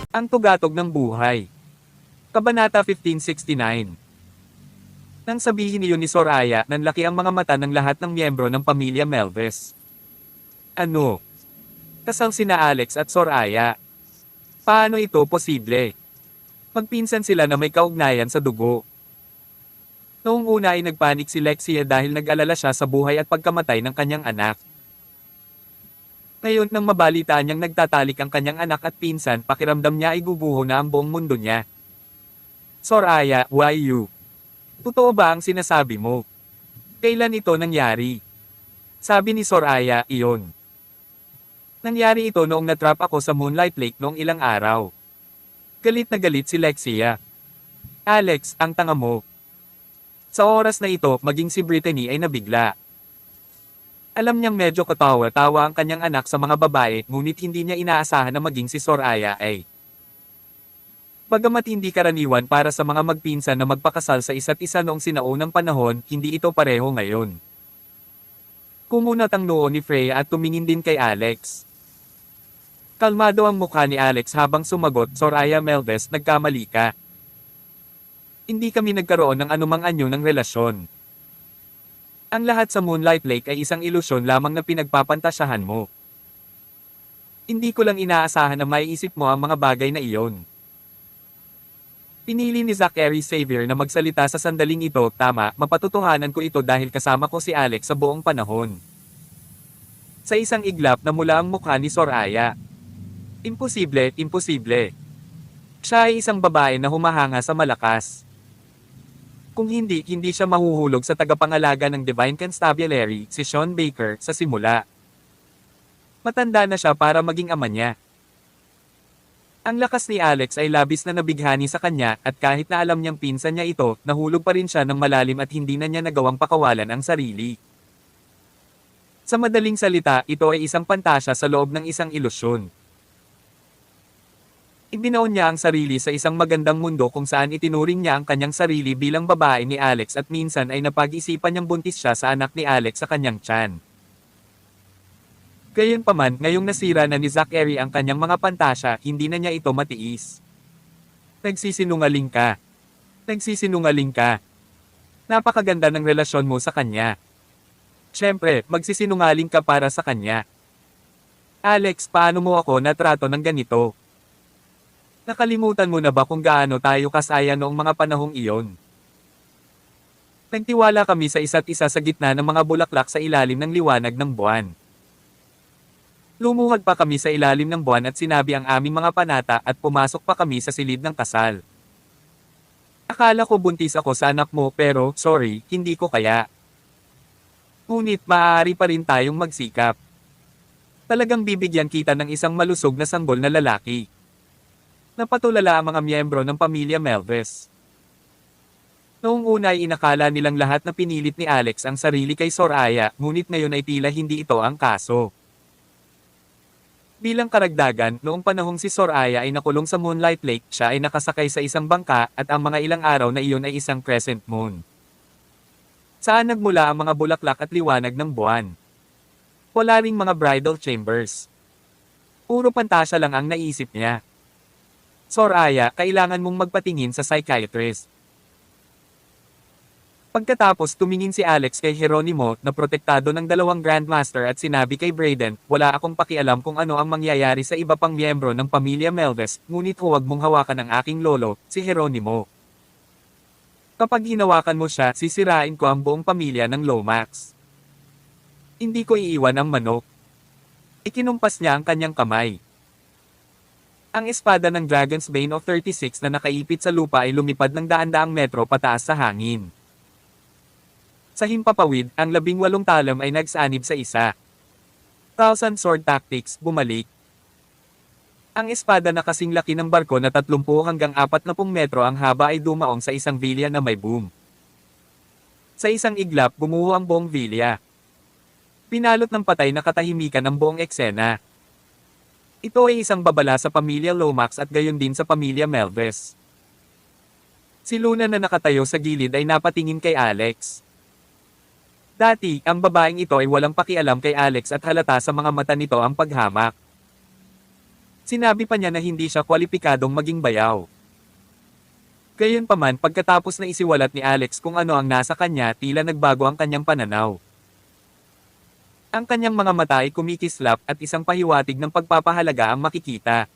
Ang tugatog ng buhay. Kabanata 1569. Nang sabihin niyo ni Soraya, nanlaki ang mga mata ng lahat ng miyembro ng pamilya Melves. Ano? Kasal sina Alex at Soraya. Paano ito posible? Magpinsan sila na may kaugnayan sa dugo. Noong una ay nagpanik si Lexia dahil nag-alala siya sa buhay at pagkamatay ng kanyang anak. Ngayon nang mabalitaan niyang nagtatalik ang kanyang anak at pinsan, pakiramdam niya ay guguho na ang buong mundo niya. Soraya, why you? Totoo ba ang sinasabi mo? Kailan ito nangyari? Sabi ni Soraya, iyon. Nangyari ito noong natrap ako sa Moonlight Lake noong ilang araw. Galit na galit si Lexia. Alex, ang tanga mo. Sa oras na ito, maging si Brittany ay nabigla. Alam niyang medyo katawa-tawa ang kanyang anak sa mga babae, ngunit hindi niya inaasahan na maging si Soraya ay. Bagamat hindi karaniwan para sa mga magpinsan na magpakasal sa isa't isa noong sinaunang panahon, hindi ito pareho ngayon. Kumunat ang noo ni Freya at tumingin din kay Alex. Kalmado ang mukha ni Alex habang sumagot, Soraya Melves, nagkamali ka. Hindi kami nagkaroon ng anumang anyo ng relasyon. Ang lahat sa Moonlight Lake ay isang ilusyon lamang na pinagpapantasyahan mo. Hindi ko lang inaasahan na maiisip mo ang mga bagay na iyon. Pinili ni Zachary Xavier na magsalita sa sandaling ito, tama, mapatutuhanan ko ito dahil kasama ko si Alex sa buong panahon. Sa isang iglap na mula ang mukha ni Soraya. Imposible, imposible. Siya ay isang babae na humahanga sa malakas. Kung hindi siya mahuhulog sa tagapangalaga ng Divine Constabulary, si Sean Baker, sa simula. Matanda na siya para maging ama niya. Ang lakas ni Alex ay labis na nabighani sa kanya, at kahit na alam niyang pinsan niya ito, nahulog pa rin siya ng malalim at hindi na niya nagawang pakawalan ang sarili. Sa madaling salita, ito ay isang pantasya sa loob ng isang ilusyon. Ibinaon niya ang sarili sa isang magandang mundo kung saan itinuring niya ang kanyang sarili bilang babae ni Alex at minsan ay napag-isipan niyang buntis siya sa anak ni Alex sa kanyang tiyan. Gayunpaman, ngayong nasira na ni Zachary ang kanyang mga pantasya, hindi na niya ito matiis. Nagsisinungaling ka. Nagsisinungaling ka. Napakaganda ng relasyon mo sa kanya. Siyempre, magsisinungaling ka para sa kanya. Alex, paano mo ako natrato ng ganito? Nakalimutan mo na ba kung gaano tayo kasaya noong mga panahong iyon? Nagtiwala kami sa isa't isa sa gitna ng mga bulaklak sa ilalim ng liwanag ng buwan. Lumuhad pa kami sa ilalim ng buwan at sinabi ang aming mga panata at pumasok pa kami sa silid ng kasal. Akala ko buntis ako sa anak mo pero, sorry, hindi ko kaya. Ngunit maaari pa rin tayong magsikap. Talagang bibigyan kita ng isang malusog na sanggol na lalaki. Napatulala ang mga miyembro ng pamilya Melves. Noong una ay inakala nilang lahat na pinilit ni Alex ang sarili kay Soraya, ngunit ngayon ay tila hindi ito ang kaso. Bilang karagdagan, noong panahong si Soraya ay nakulong sa Moonlight Lake, siya ay nakasakay sa isang bangka at ang mga ilang araw na iyon ay isang crescent moon. Saan nagmula ang mga bulaklak at liwanag ng buwan? Wala ring mga bridal chambers. Puro pantasya lang ang naisip niya. Soraya, kailangan mong magpatingin sa psychiatrist. Pagkatapos tumingin si Alex kay Geronimo na protektado ng dalawang Grandmaster at sinabi kay Brayden, wala akong pakialam kung ano ang mangyayari sa iba pang miyembro ng pamilya Melves, ngunit huwag mong hawakan ang aking lolo, si Geronimo. Kapag hinawakan mo siya, sisirain ko ang buong pamilya ng Lomax. Hindi ko iiwan ang manok. Ikinumpas niya ang kanyang kamay. Ang espada ng Dragon's Bane of 36 na nakaipit sa lupa ay lumipad ng daan-daang metro pataas sa hangin. Sa himpapawid, ang 18 talam ay nagsanib sa isa. Thousand Sword Tactics, bumalik. Ang espada na kasing laki ng barko na 30 hanggang 40 metro ang haba ay dumaong sa isang vilya na may boom. Sa isang iglap, gumuho ang buong vilya. Pinalot ng patay na katahimikan ang buong eksena. Ito ay isang babala sa pamilya Lomax at gayon din sa pamilya Melves. Si Luna na nakatayo sa gilid ay napatingin kay Alex. Dati, ang babaeng ito ay walang pakialam kay Alex at halata sa mga mata nito ang paghamak. Sinabi pa niya na hindi siya kwalipikadong maging bayaw. Gayunpaman pagkatapos na isiwalat ni Alex kung ano ang nasa kanya tila nagbago ang kanyang pananaw. Ang kanyang mga mata ay kumikislap at isang pahiwatig ng pagpapahalaga ang makikita.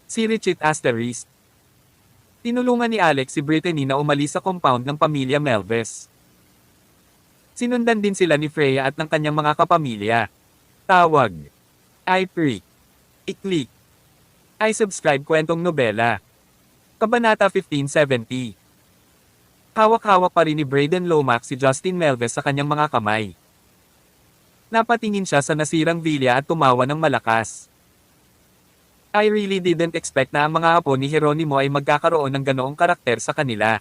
Si Richie Asterisk. Tinulungan ni Alex si Brittany na umalis sa compound ng pamilya Melves. Sinundan din sila ni Freya at ng kanyang mga kapamilya. Tawag. I-Freak. I-Click. I-Subscribe kwentong nobela. Kabanata 1570. Hawak-hawak pa rin ni Brayden Lomax si Justin Melves sa kanyang mga kamay. Napatingin siya sa nasirang villa at tumawa ng malakas. I really didn't expect na ang mga apo ni Jeronimo ay magkakaroon ng ganoong karakter sa kanila.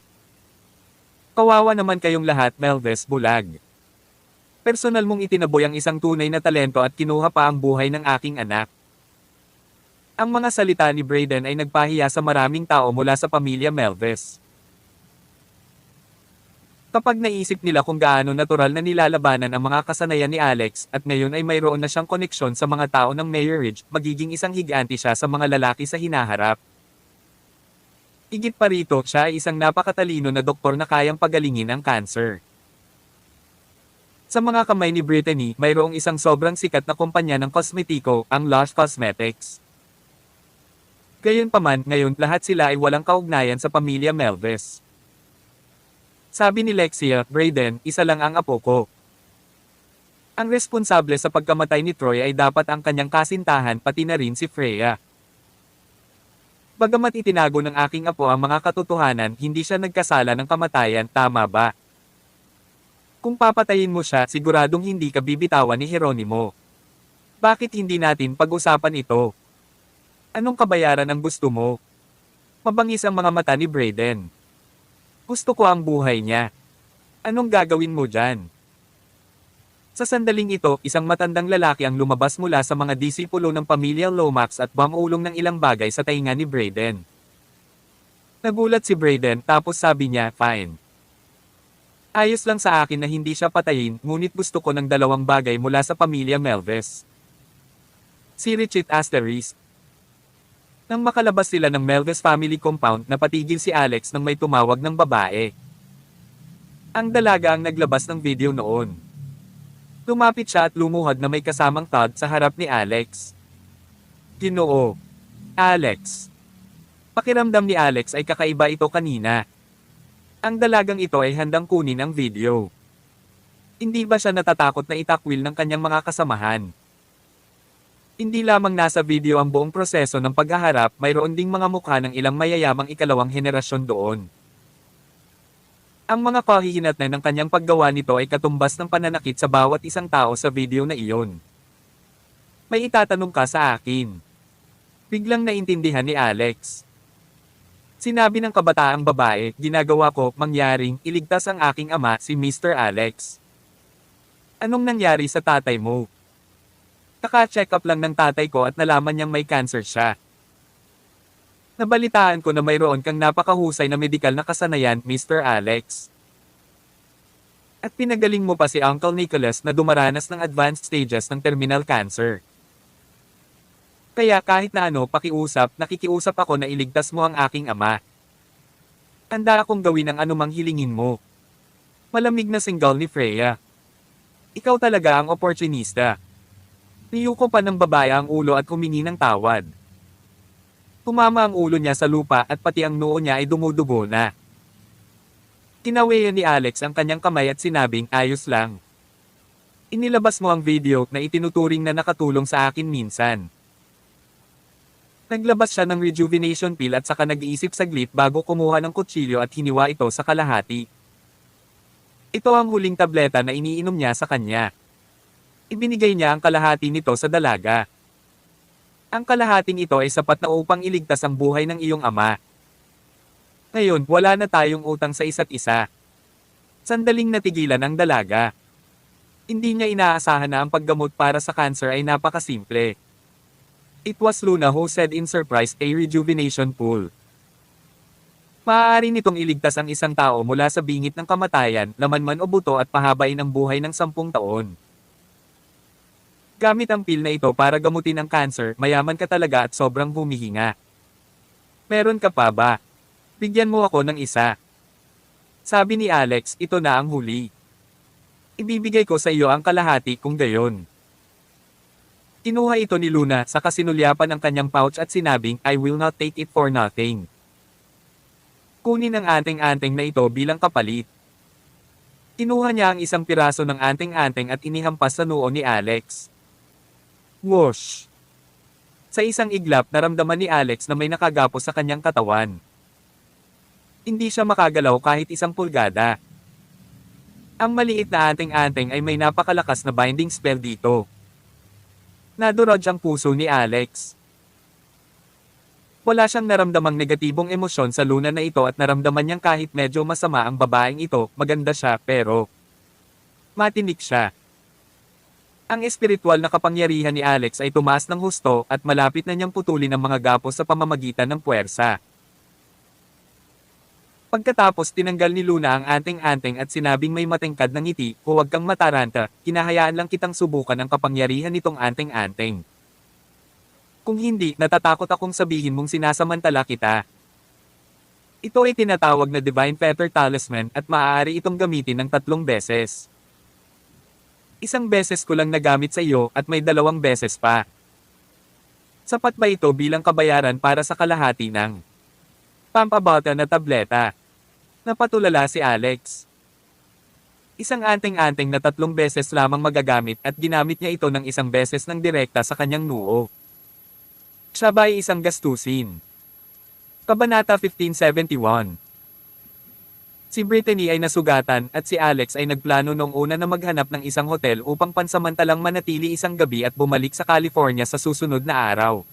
Kawawa naman kayong lahat, Melves bulag. Personal mong itinaboy ang isang tunay na talento at kinuha pa ang buhay ng aking anak. Ang mga salita ni Brayden ay nagpahiya sa maraming tao mula sa pamilya Melves. Kapag naisip nila kung gaano natural na nilalabanan ang mga kasanayan ni Alex at ngayon ay mayroon na siyang koneksyon sa mga tao ng Mayor Ridge, magiging isang higanti siya sa mga lalaki sa hinaharap. Higit pa rito, siya ay isang napakatalino na doktor na kayang pagalingin ang cancer. Sa mga kamay ni Brittany, mayroong isang sobrang sikat na kumpanya ng kosmetiko, ang Lush Cosmetics. Gayunpaman, ngayon lahat sila ay walang kaugnayan sa pamilya Melves. Sabi ni Lexia, Brayden, isa lang ang apo ko. Ang responsable sa pagkamatay ni Troy ay dapat ang kanyang kasintahan pati na rin si Freya. Bagamat itinago ng aking apo ang mga katotohanan, hindi siya nagkasala ng kamatayan, tama ba? Kung papatayin mo siya, siguradong hindi ka bibitawan ni Jeronimo. Bakit hindi natin pag-usapan ito? Anong kabayaran ang gusto mo? Mabangis ang mga mata ni Brayden. Gusto ko ang buhay niya. Anong gagawin mo dyan? Sa sandaling ito, isang matandang lalaki ang lumabas mula sa mga disipulo ng pamilya Lomax at bumulong ng ilang bagay sa tainga ni Brayden. Nagulat si Brayden tapos sabi niya, fine. Ayos lang sa akin na hindi siya patayin, ngunit gusto ko ng dalawang bagay mula sa pamilya Melves. Si Richie Asterisk. Nang makalabas sila ng Melves family compound, napatigil si Alex nang may tumawag ng babae. Ang dalaga ang naglabas ng video noon. Lumapit siya at lumuhod na may kasamang Todd sa harap ni Alex. Ginoo. Alex. Pakiramdam ni Alex ay kakaiba ito kanina. Ang dalagang ito ay handang kunin ang video. Hindi ba siya natatakot na itakwil ng kanyang mga kasamahan? Hindi lamang nasa video ang buong proseso ng paghaharap, mayroon ding mga mukha ng ilang mayayamang ikalawang henerasyon doon. Ang mga kahihinatnan ng kanyang paggawa nito ay katumbas ng pananakit sa bawat isang tao sa video na iyon. May itatanong ka sa akin. Biglang naintindihan ni Alex. Sinabi ng kabataang babae, ginagawa ko, mangyaring, iligtas ang aking ama, si Mr. Alex. Anong nangyari sa tatay mo? Kaka-check up lang ng tatay ko at nalaman niyang may cancer siya. Nabalitaan ko na mayroon kang napakahusay na medikal na kasanayan, Mr. Alex. At pinagaling mo pa si Uncle Nicholas na dumaranas ng advanced stages ng terminal cancer. Kaya kahit na ano nakikiusap ako na iligtas mo ang aking ama. Handa akong gawin ang anumang hilingin mo. Malamig na single ni Freya. Ikaw talaga ang opportunista. Niyuko pa ng babae ang ulo at humingi ng tawad. Tumama ang ulo niya sa lupa at pati ang noo niya ay dumudugo na. Kinawayan ni Alex ang kanyang kamay at sinabing, ayos lang. Inilabas mo ang video na itinuturing na nakatulong sa akin minsan. Naglabas siya ng rejuvenation pill at saka nag-iisip saglit bago kumuha ng kutsilyo at hiniwa ito sa kalahati. Ito ang huling tableta na iniinom niya sa kanya. Ibinigay niya ang kalahati nito sa dalaga. Ang kalahating ito ay sapat na upang iligtas ang buhay ng iyong ama. Ngayon, wala na tayong utang sa isa't isa. Sandaling natigilan ang dalaga. Hindi niya inaasahan na ang paggamot para sa cancer ay napakasimple. It was Luna who said in surprise, a rejuvenation pool. Maaari nitong iligtas ang isang tao mula sa bingit ng kamatayan, laman man o buto at pahabain ang buhay ng 10 taon. Gamit ang pill na ito para gamutin ang cancer, mayaman ka talaga at sobrang humihinga. Meron ka pa ba? Bigyan mo ako ng isa. Sabi ni Alex, ito na ang huli. Ibibigay ko sa iyo ang kalahati kung gayon. Kinuha ito ni Luna sa kasinulyapan ng kanyang pouch at sinabing, I will not take it for nothing. Kunin ang anting-anting na ito bilang kapalit. Kinuha niya ang isang piraso ng anting-anting at inihampas sa noo ni Alex. Whoosh! Sa isang iglap naramdaman ni Alex na may nakagapos sa kanyang katawan. Hindi siya makagalaw kahit isang pulgada. Ang maliit na anting-anting ay may napakalakas na binding spell dito. Nadurog ang puso ni Alex. Wala siyang naramdamang negatibong emosyon sa Luna na ito at naramdaman niyang kahit medyo masama ang babaeng ito, maganda siya pero matinik siya. Ang espiritual na kapangyarihan ni Alex ay tumaas ng husto at malapit na niyang putulin ang mga gapos sa pamamagitan ng puwersa. Pagkatapos tinanggal ni Luna ang anting-anting at sinabing may matingkad ng ngiti, huwag kang mataranta, hinahayaan lang kitang subukan ang kapangyarihan nitong anting-anting. Kung hindi, natatakot akong sabihin mong sinasamantala kita. Ito ay tinatawag na Divine Feather Talisman at maaari itong gamitin ng 3 beses. Isang beses ko lang nagamit sa iyo at may 2 beses pa. Sapat ba ito bilang kabayaran para sa kalahati ng pampabata na tableta? Napatulala si Alex. Isang anting-anting na 3 beses lamang magagamit at ginamit niya ito ng 1 beses ng direkta sa kanyang noo. Siya ba ay isang gastusin? Kabanata 1571. Si Brittany ay nasugatan at si Alex ay nagplano noong una na maghanap ng isang hotel upang pansamantalang manatili isang gabi at bumalik sa California sa susunod na araw.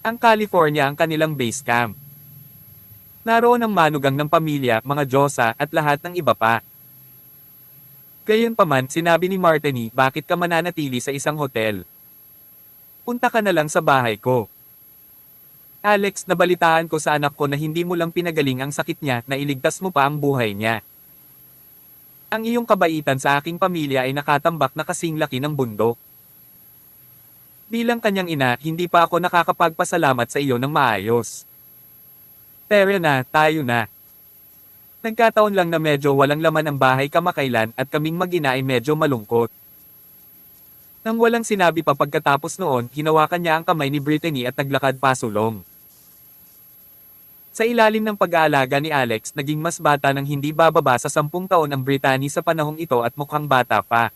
Ang California ang kanilang base camp. Naroon ang manugang ng pamilya, mga Diyosa at lahat ng iba pa. Gayunpaman, sinabi ni Martini, bakit ka mananatili sa isang hotel? Punta ka na lang sa bahay ko. Alex, nabalitaan ko sa anak ko na hindi mo lang pinagaling ang sakit niya, na iligtas mo pa ang buhay niya. Ang iyong kabaitan sa aking pamilya ay nakatambak na kasing laki ng bundok. Bilang kanyang ina, hindi pa ako nakakapagpasalamat sa iyo ng maayos. Tara na, tayo na. Nagkataon lang na medyo walang laman ang bahay kamakailan at kaming mag-ina ay medyo malungkot. Nang walang sinabi pa pagkatapos noon, hinawakan niya ang kamay ni Brittany at naglakad pasulong. Sa ilalim ng pag-aalaga ni Alex, naging mas bata nang hindi bababa sa 10 taon ang Brittany sa panahong ito at mukhang bata pa.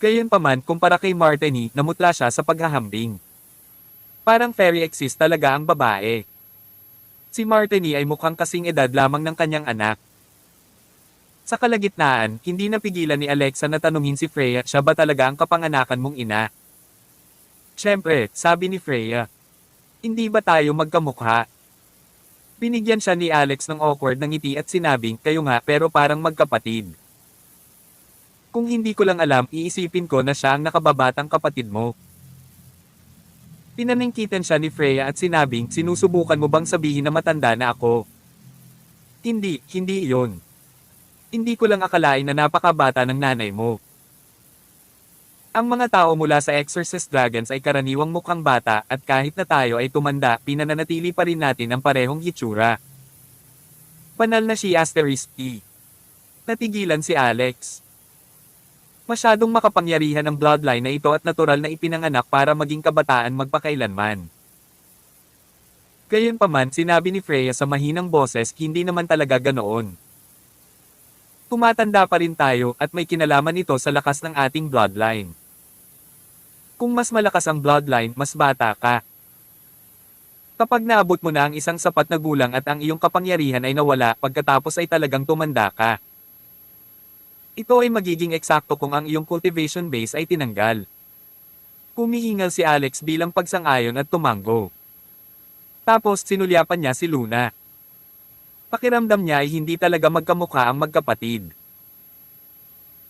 Gayunpaman, kumpara kay Martini, namutla siya sa paghahambing. Parang fairy exist talaga ang babae. Si Martini ay mukhang kasing edad lamang ng kanyang anak. Sa kalagitnaan, hindi napigilan ni Alexa na tanungin si Freya, siya ba talaga ang kapanganakan mong ina? Siyempre, sabi ni Freya. Hindi ba tayo magkamukha? Binigyan siya ni Alex ng awkward na ngiti at sinabing, kayo nga pero parang magkapatid. Kung hindi ko lang alam, iisipin ko na siya ang nakababatang kapatid mo. Pinaningkitan siya ni Freya at sinabing, sinusubukan mo bang sabihin na matanda na ako? Hindi iyon. Hindi ko lang akalain na napakabata ng nanay mo. Ang mga tao mula sa Exorcist Dragons ay karaniwang mukhang bata at kahit na tayo ay tumanda, pinananatili pa rin natin ang parehong hitsura. Banal na si *E. Natigilan si Alex. Masyadong makapangyarihan ang bloodline na ito at natural na ipinanganak para maging kabataan magpakailanman. Gayunpaman, sinabi ni Freya sa mahinang boses, hindi naman talaga ganoon. Tumatanda pa rin tayo at may kinalaman ito sa lakas ng ating bloodline. Kung mas malakas ang bloodline, mas bata ka. Kapag naabot mo na ang isang sapat na gulang at ang iyong kapangyarihan ay nawala, pagkatapos ay talagang tumanda ka. Ito ay magiging eksakto kung ang iyong cultivation base ay tinanggal. Humihingal si Alex bilang pagsang-ayon at tumango. Tapos sinulyapan niya si Luna. Pakiramdam niya ay hindi talaga magkamukha ang magkapatid.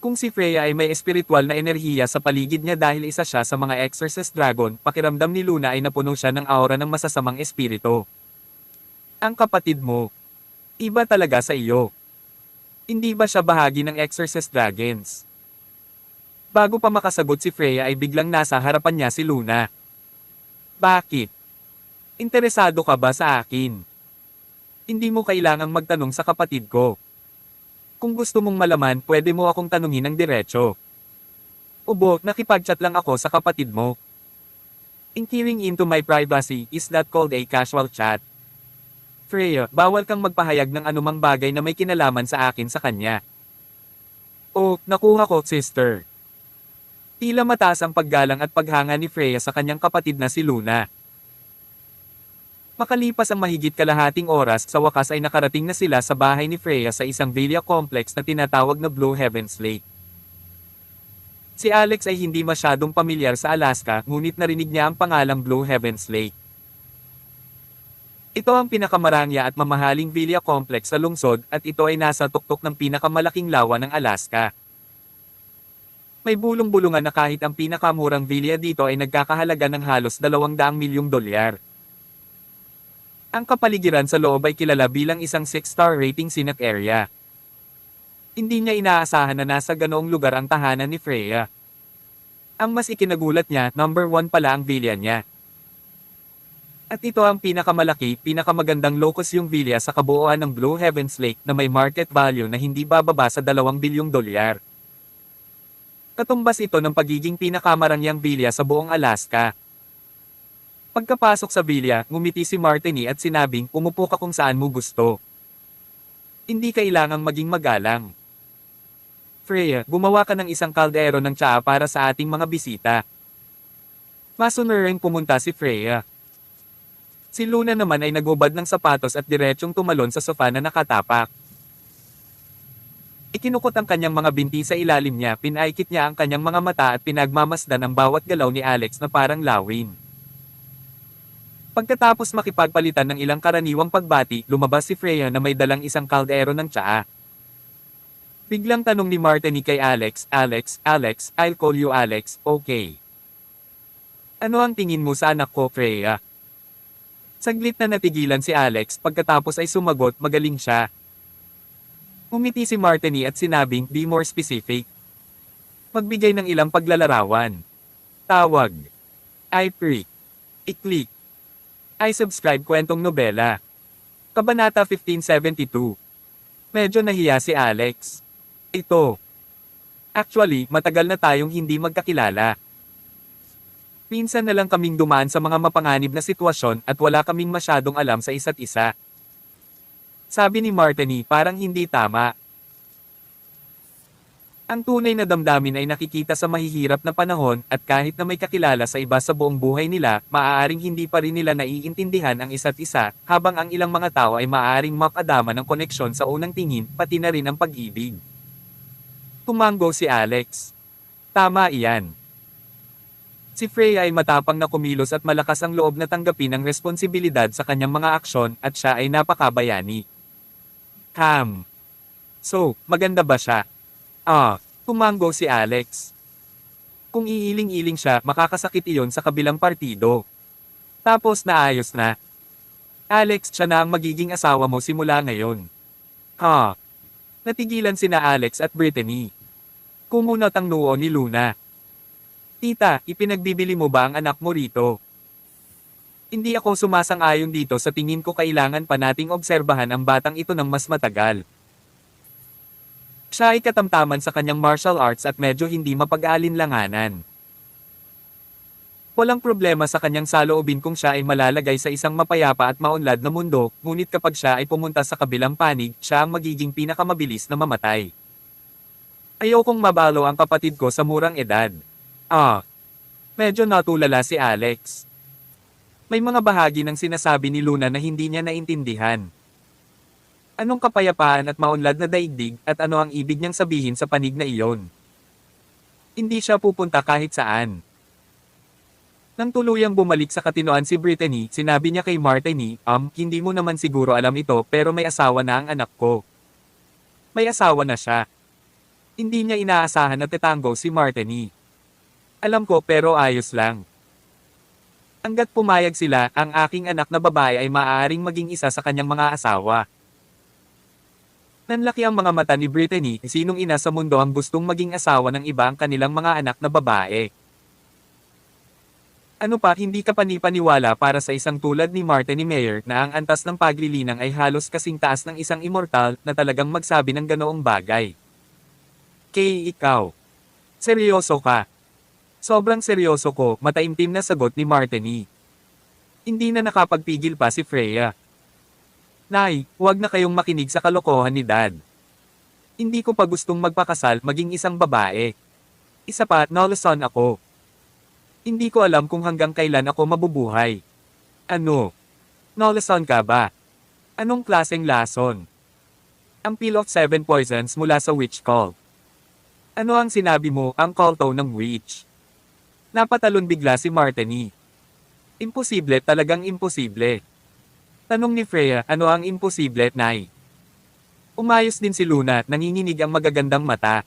Kung si Freya ay may espiritual na enerhiya sa paligid niya dahil isa siya sa mga Exorcist Dragon, pakiramdam ni Luna ay napuno siya ng aura ng masasamang espiritu. Ang kapatid mo. Iba talaga sa iyo. Hindi ba siya bahagi ng Exorcist Dragons? Bago pa makasagot si Freya ay biglang nasa harapan niya si Luna. Bakit? Interesado ka ba sa akin? Hindi mo kailangang magtanong sa kapatid ko. Kung gusto mong malaman, pwede mo akong tanungin ng diretso. Ubo, nakipag-chat lang ako sa kapatid mo. Inquiring into my privacy, is that called a casual chat? Freya, bawal kang magpahayag ng anumang bagay na may kinalaman sa akin sa kanya. Oh, nakuha ko, sister. Tila mataas ang paggalang at paghanga ni Freya sa kanyang kapatid na si Luna. Makalipas ang mahigit kalahating oras, sa wakas ay nakarating na sila sa bahay ni Freya sa isang villa complex na tinatawag na Blue Heavens Lake. Si Alex ay hindi masyadong pamilyar sa Alaska, ngunit narinig niya ang pangalang Blue Heavens Lake. Ito ang pinakamarangya at mamahaling villa complex sa lungsod at ito ay nasa tuktok ng pinakamalaking lawa ng Alaska. May bulong-bulungan na kahit ang pinakamurang villa dito ay nagkakahalaga ng halos $200 milyong. Ang kapaligiran sa loob ay kilala bilang isang 6-star rating scenic area. Hindi niya inaasahan na nasa ganoong lugar ang tahanan ni Freya. Ang mas ikinagulat niya, number 1 pala ang villa niya. At ito ang pinakamalaki, pinakamagandang locus yung villa sa kabuuan ng Blue Heavens Lake na may market value na hindi bababa sa $2 bilyong. Katumbas ito ng pagiging pinakamarangyang villa sa buong Alaska. Pagkapasok sa villa, ngumiti si Martini at sinabing, umupo ka kung saan mo gusto. Hindi kailangang maging magalang. Freya, gumawa ka ng isang kaldero ng tsaa para sa ating mga bisita. Masunuring pumunta si Freya. Si Luna naman ay nagubad ng sapatos at diretsyong tumalon sa sofa na nakatapak. Ikinukot ang kanyang mga binti sa ilalim niya, pinaikit niya ang kanyang mga mata at pinagmamasdan ang bawat galaw ni Alex na parang lawin. Pagkatapos makipagpalitan ng ilang karaniwang pagbati, lumabas si Freya na may dalang isang kaldero ng tsaa. Biglang tanong ni Martini kay Alex, Alex, I'll call you Alex, okay? Ano ang tingin mo sa anak ko, Freya? Saglit na natigilan si Alex, pagkatapos ay sumagot, magaling siya. Umiti si Martini at sinabing, be more specific. Magbigay ng ilang paglalarawan. Tawag. I freak. I-click. I subscribe kwentong nobela. Kabanata 1572. Medyo nahiya si Alex. Ito. Actually, matagal na tayong hindi magkakilala. Minsan na lang kaming dumaan sa mga mapanganib na sitwasyon at wala kaming masyadong alam sa isa't isa. Sabi ni Martini, parang hindi tama. Ang tunay na damdamin ay nakikita sa mahihirap na panahon at kahit na may kakilala sa iba sa buong buhay nila, maaaring hindi pa rin nila naiintindihan ang isa't isa, habang ang ilang mga tao ay maaaring makadama ng koneksyon sa unang tingin, pati na rin ang pag-ibig. Tumango si Alex. Tama iyan. Si Freya ay matapang na kumilos at malakas ang loob na tanggapin ang responsibilidad sa kanyang mga aksyon at siya ay napakabayani. Cam. So, maganda ba siya? Tumango si Alex. Kung iiling-iling siya, makakasakit iyon sa kabilang partido. Tapos naayos na. Alex, siya na ang magiging asawa mo simula ngayon. Natigilan sina Alex at Brittany. Kumunot ang noo ni Luna. Tita, ipinagbibili mo ba ang anak mo rito? Hindi ako sumasang-ayon dito, sa tingin ko kailangan pa nating obserbahan ang batang ito ng mas matagal. Siya ay katamtaman sa kanyang martial arts at medyo hindi mapag-aalinlanganan. Walang problema sa kanyang saloobin kung siya ay malalagay sa isang mapayapa at maunlad na mundo, ngunit kapag siya ay pumunta sa kabilang panig, siya ang magiging pinakamabilis na mamatay. Ayokong mabalo ang kapatid ko sa murang edad. Medyo natulala si Alex. May mga bahagi ng sinasabi ni Luna na hindi niya naintindihan. Anong kapayapaan at maunlad na daigdig, at ano ang ibig niyang sabihin sa panig na iyon? Hindi siya pupunta kahit saan. Nang tuluyang bumalik sa katinoan si Brittany, sinabi niya kay Martini, hindi mo naman siguro alam ito pero may asawa na ang anak ko. May asawa na siya. Hindi niya inaasahan na tetango si Martini. Alam ko pero ayos lang. Hanggat pumayag sila, ang aking anak na babae ay maaaring maging isa sa kanyang mga asawa. Nanlaki ang mga mata ni Brittany, sinong ina sa mundo ang gustong maging asawa ng iba ang kanilang mga anak na babae. Ano pa hindi ka panipaniwala para sa isang tulad ni Martin Mayer na ang antas ng paglilinang ay halos kasing taas ng isang immortal na talagang magsabi ng ganoong bagay. Kay ikaw. Seryoso ka. Sobrang seryoso ko, mataimtim na sagot ni Martini. Hindi na nakapagpigil pa si Freya. Nay, huwag na kayong makinig sa kalokohan ni Dad. Hindi ko pa gustong magpakasal maging isang babae. Isa pa, nalason ako. Hindi ko alam kung hanggang kailan ako mabubuhay. Ano? Nalason ka ba? Anong klaseng lason? Ang Pill of Seven Poisons mula sa Witch Call. Ano ang sinabi mo, ang call to ng witch? Napatalon bigla si Martini. Imposible, talagang imposible. Tanong ni Freya, ano ang imposible, Nay? Umayos din si Luna, nanginginig ang magagandang mata.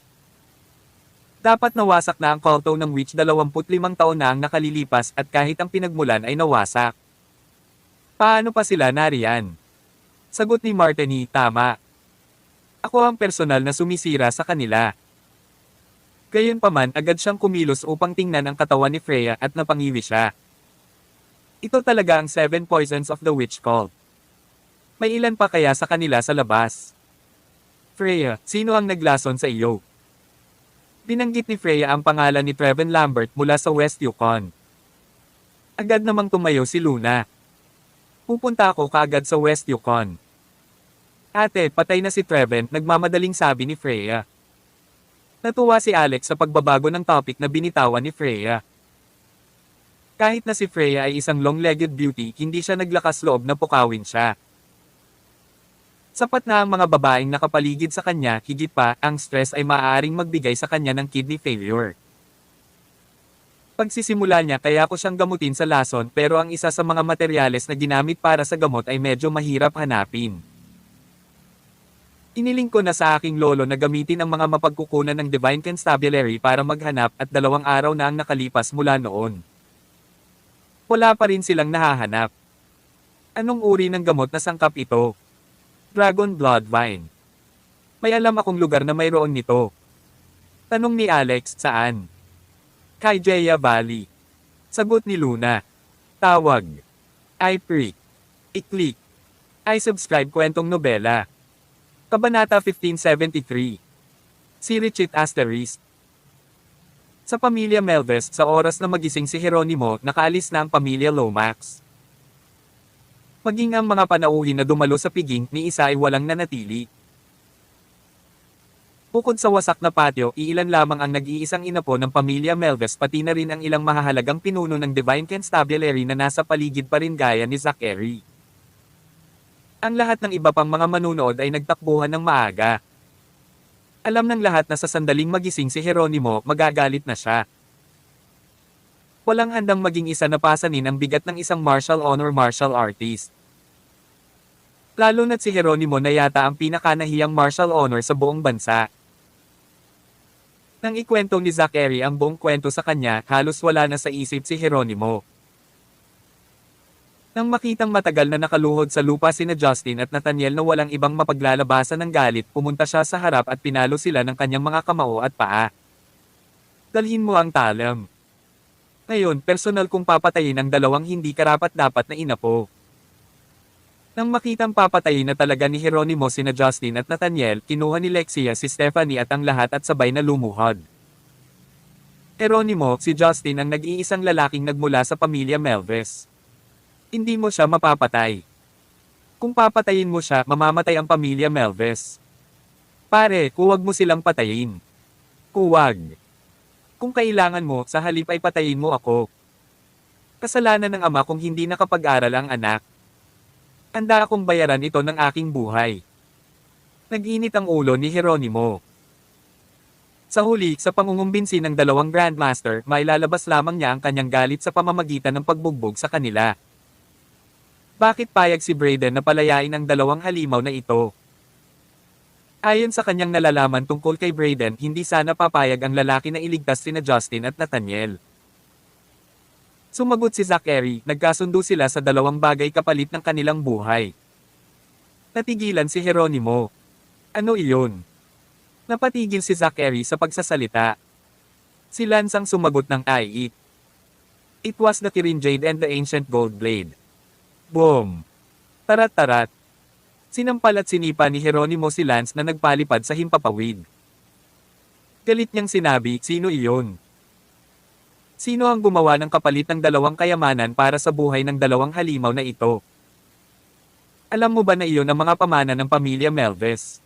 Dapat nawasak na ang call to ng witch 25 taon na ang nakalilipas at kahit ang pinagmulan ay nawasak. Paano pa sila nariyan? Sagot ni Martini, tama. Ako ang personal na sumisira sa kanila. Gayunpaman agad siyang kumilos upang tingnan ang katawan ni Freya at napangiwi siya. Ito talaga ang 7 poisons of the witch cult. May ilan pa kaya sa kanila sa labas? Freya, sino ang naglason sa iyo? Binanggit ni Freya ang pangalan ni Trevin Lambert mula sa West Yukon. Agad namang tumayo si Luna. Pupunta ako kaagad sa West Yukon. Ate, patay na si Trevin, nagmamadaling sabi ni Freya. Natuwa si Alex sa pagbabago ng topic na binitawan ni Freya. Kahit na si Freya ay isang long-legged beauty, hindi siya naglakas loob na pukawin siya. Sapat na ang mga babaeng nakapaligid sa kanya, higit pa, ang stress ay maaaring magbigay sa kanya ng kidney failure. Pagsisimula niya kaya ko siyang gamutin sa lason pero ang isa sa mga materyales na ginamit para sa gamot ay medyo mahirap hanapin. Iniling ko na sa aking lolo na gamitin ang mga mapagkukunan ng Divine Constabulary para maghanap at 2 araw na ang nakalipas mula noon. Wala pa rin silang nahahanap. Anong uri ng gamot na sangkap ito? Dragon Blood Vine. May alam akong lugar na mayroon nito. Tanong ni Alex, saan? Kaijaya Valley. Sagot ni Luna. Tawag. I-Prick. I-Click. I-Subscribe kwentong nobela. Kabanata 1573. Si Richit Asterisk. Sa pamilya Melves, sa oras na magising si Jeronimo, nakaalis na ang pamilya Lomax. Maging ang mga panauhin na dumalo sa piging, ni isa ay walang nanatili. Bukod sa wasak na patio, iilan lamang ang nag-iisang inapo ng pamilya Melves pati na rin ang ilang mahahalagang pinuno ng Divine Constabulary na nasa paligid pa rin gaya ni Zachary. Ang lahat ng iba pang mga manunood ay nagtakbuhan ng maaga. Alam ng lahat na sa sandaling magising si Jeronimo, magagalit na siya. Walang handang maging isa na pasanin ang bigat ng isang martial honor martial artist. Lalo na't si Jeronimo na yata ang pinakanahiyang martial honor sa buong bansa. Nang ikwento ni Zachary ang buong kwento sa kanya, halos wala na sa isip si Jeronimo. Nang makitang matagal na nakaluhod sa lupa sina Justin at Nathaniel na walang ibang mapaglalabasan ng galit, pumunta siya sa harap at pinalo sila ng kanyang mga kamao at paa. Dalhin mo ang talam. Ngayon, personal kong papatayin ang 2 hindi karapat-dapat na inapo. Nang makitang papatayin na talaga ni Jeronimo sina Justin at Nathaniel, kinuha ni Lexia si Stephanie at ang lahat at sabay na lumuhod. Jeronimo, si Justin ang nag-iisang lalaking nagmula sa pamilya Melves. Hindi mo siya mapapatay. Kung papatayin mo siya, mamamatay ang pamilya Melves. Pare, huwag mo silang patayin. Huwag. Kung kailangan mo, sa halip ay patayin mo ako. Kasalanan ng ama kung hindi nakapag-aral ang anak. Handa akong bayaran ito ng aking buhay. Nag-init ang ulo ni Jeronimo. Sa huli, sa pangungumbinsi ng 2 Grandmaster, mailalabas lamang niya ang kanyang galit sa pamamagitan ng pagbugbog sa kanila. Bakit payag si Brayden na palayain ang 2 halimaw na ito? Ayon sa kanyang nalalaman tungkol kay Brayden, hindi sana papayag ang lalaki na iligtas sina Justin at Nathaniel. Sumagot si Zachary, nagkasundo sila sa 2 bagay kapalit ng kanilang buhay. Natigilan si Jeronimo. Ano iyon? Napatigil si Zachary sa pagsasalita. Si Lance ang sumagot ng I it. It was the Kirin Jade and the ancient gold blade. Boom! Tarat-tarat. Sinampal at sinipa ni Jeronimo si Lance na nagpalipad sa himpapawid. Galit niyang sinabi, sino iyon? Sino ang gumawa ng kapalit ng dalawang kayamanan para sa buhay ng dalawang halimaw na ito? Alam mo ba na iyon ang mga pamana ng pamilya Melves?